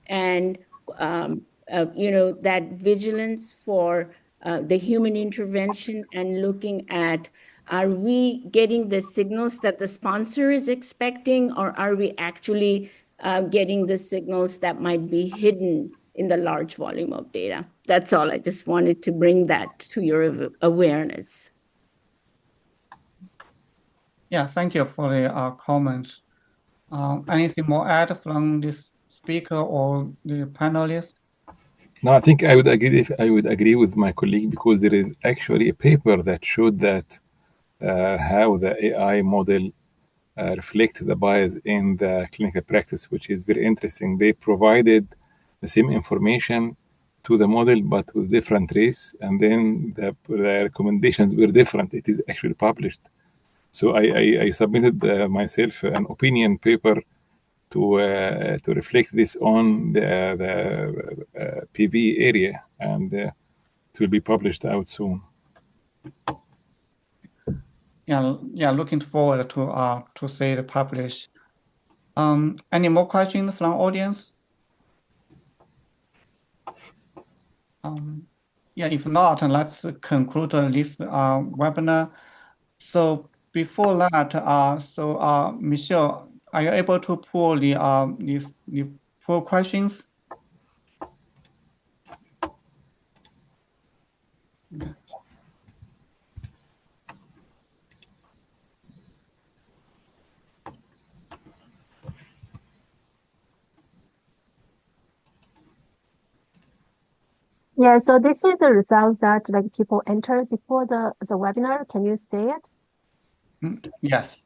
S7: and that vigilance for the human intervention and looking at Are we getting the signals that the sponsor is expecting, or are we actually getting the signals that might be hidden in the large volume of data? That's all. I just wanted to bring that to your awareness.
S1: Yeah, thank you for the comments. Anything more add from this speaker or the panelist?
S5: No, I think I would agree with my colleague, because there is actually a paper that showed that how the AI model reflect the bias in the clinical practice, which is very interesting. They provided the same information to the model, but with different race, and then the recommendations were different. It is actually published. So I submitted myself an opinion paper to reflect this on the PV area, and it will be published out soon.
S1: Yeah, looking forward to see it published. Any more questions from audience? Yeah, if not, let's conclude this webinar. So before that, Michelle, are you able to pull the poll questions? Yeah.
S8: Yeah, so this is the results that like people entered before the webinar. Can you see it?
S1: Yes.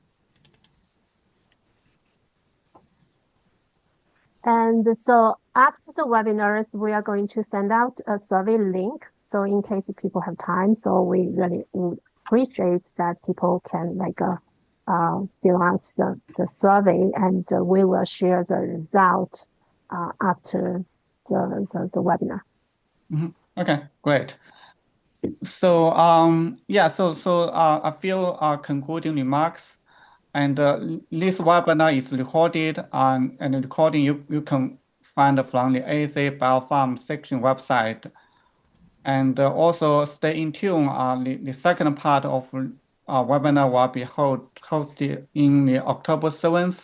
S8: And so after the webinars, we are going to send out a survey link. So in case people have time, so we really would appreciate that people can like fill out the survey, and we will share the result after the webinar.
S1: Okay, great. So a few concluding remarks. And this webinar is recorded, and the recording you can find from the ASA Biopharm section website. And also stay in tune. The second part of webinar will be hosted in the October 7th,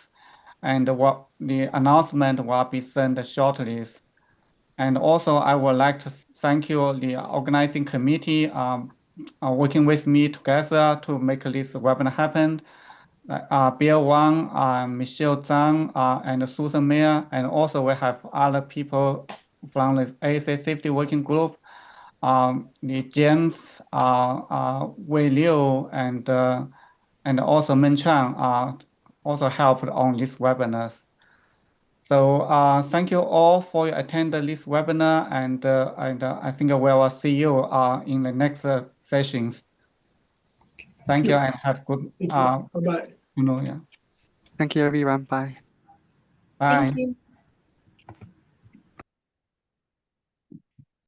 S1: and the announcement will be sent shortly. And also, I would like to thank you, the organizing committee, working with me together to make this webinar happen. Bill Wang, Michelle Zhang, and Susan Mayer, and also we have other people from the ASA Safety Working Group, the James, Wei Liu, and also Men Chang also helped on these webinars. So thank you all for attending this webinar, and I think we will see you in the next sessions. Thank you, and have good.
S3: Thank you. Bye-bye.
S1: Yeah.
S2: Thank you, everyone. Bye.
S1: Bye.
S4: Thank you.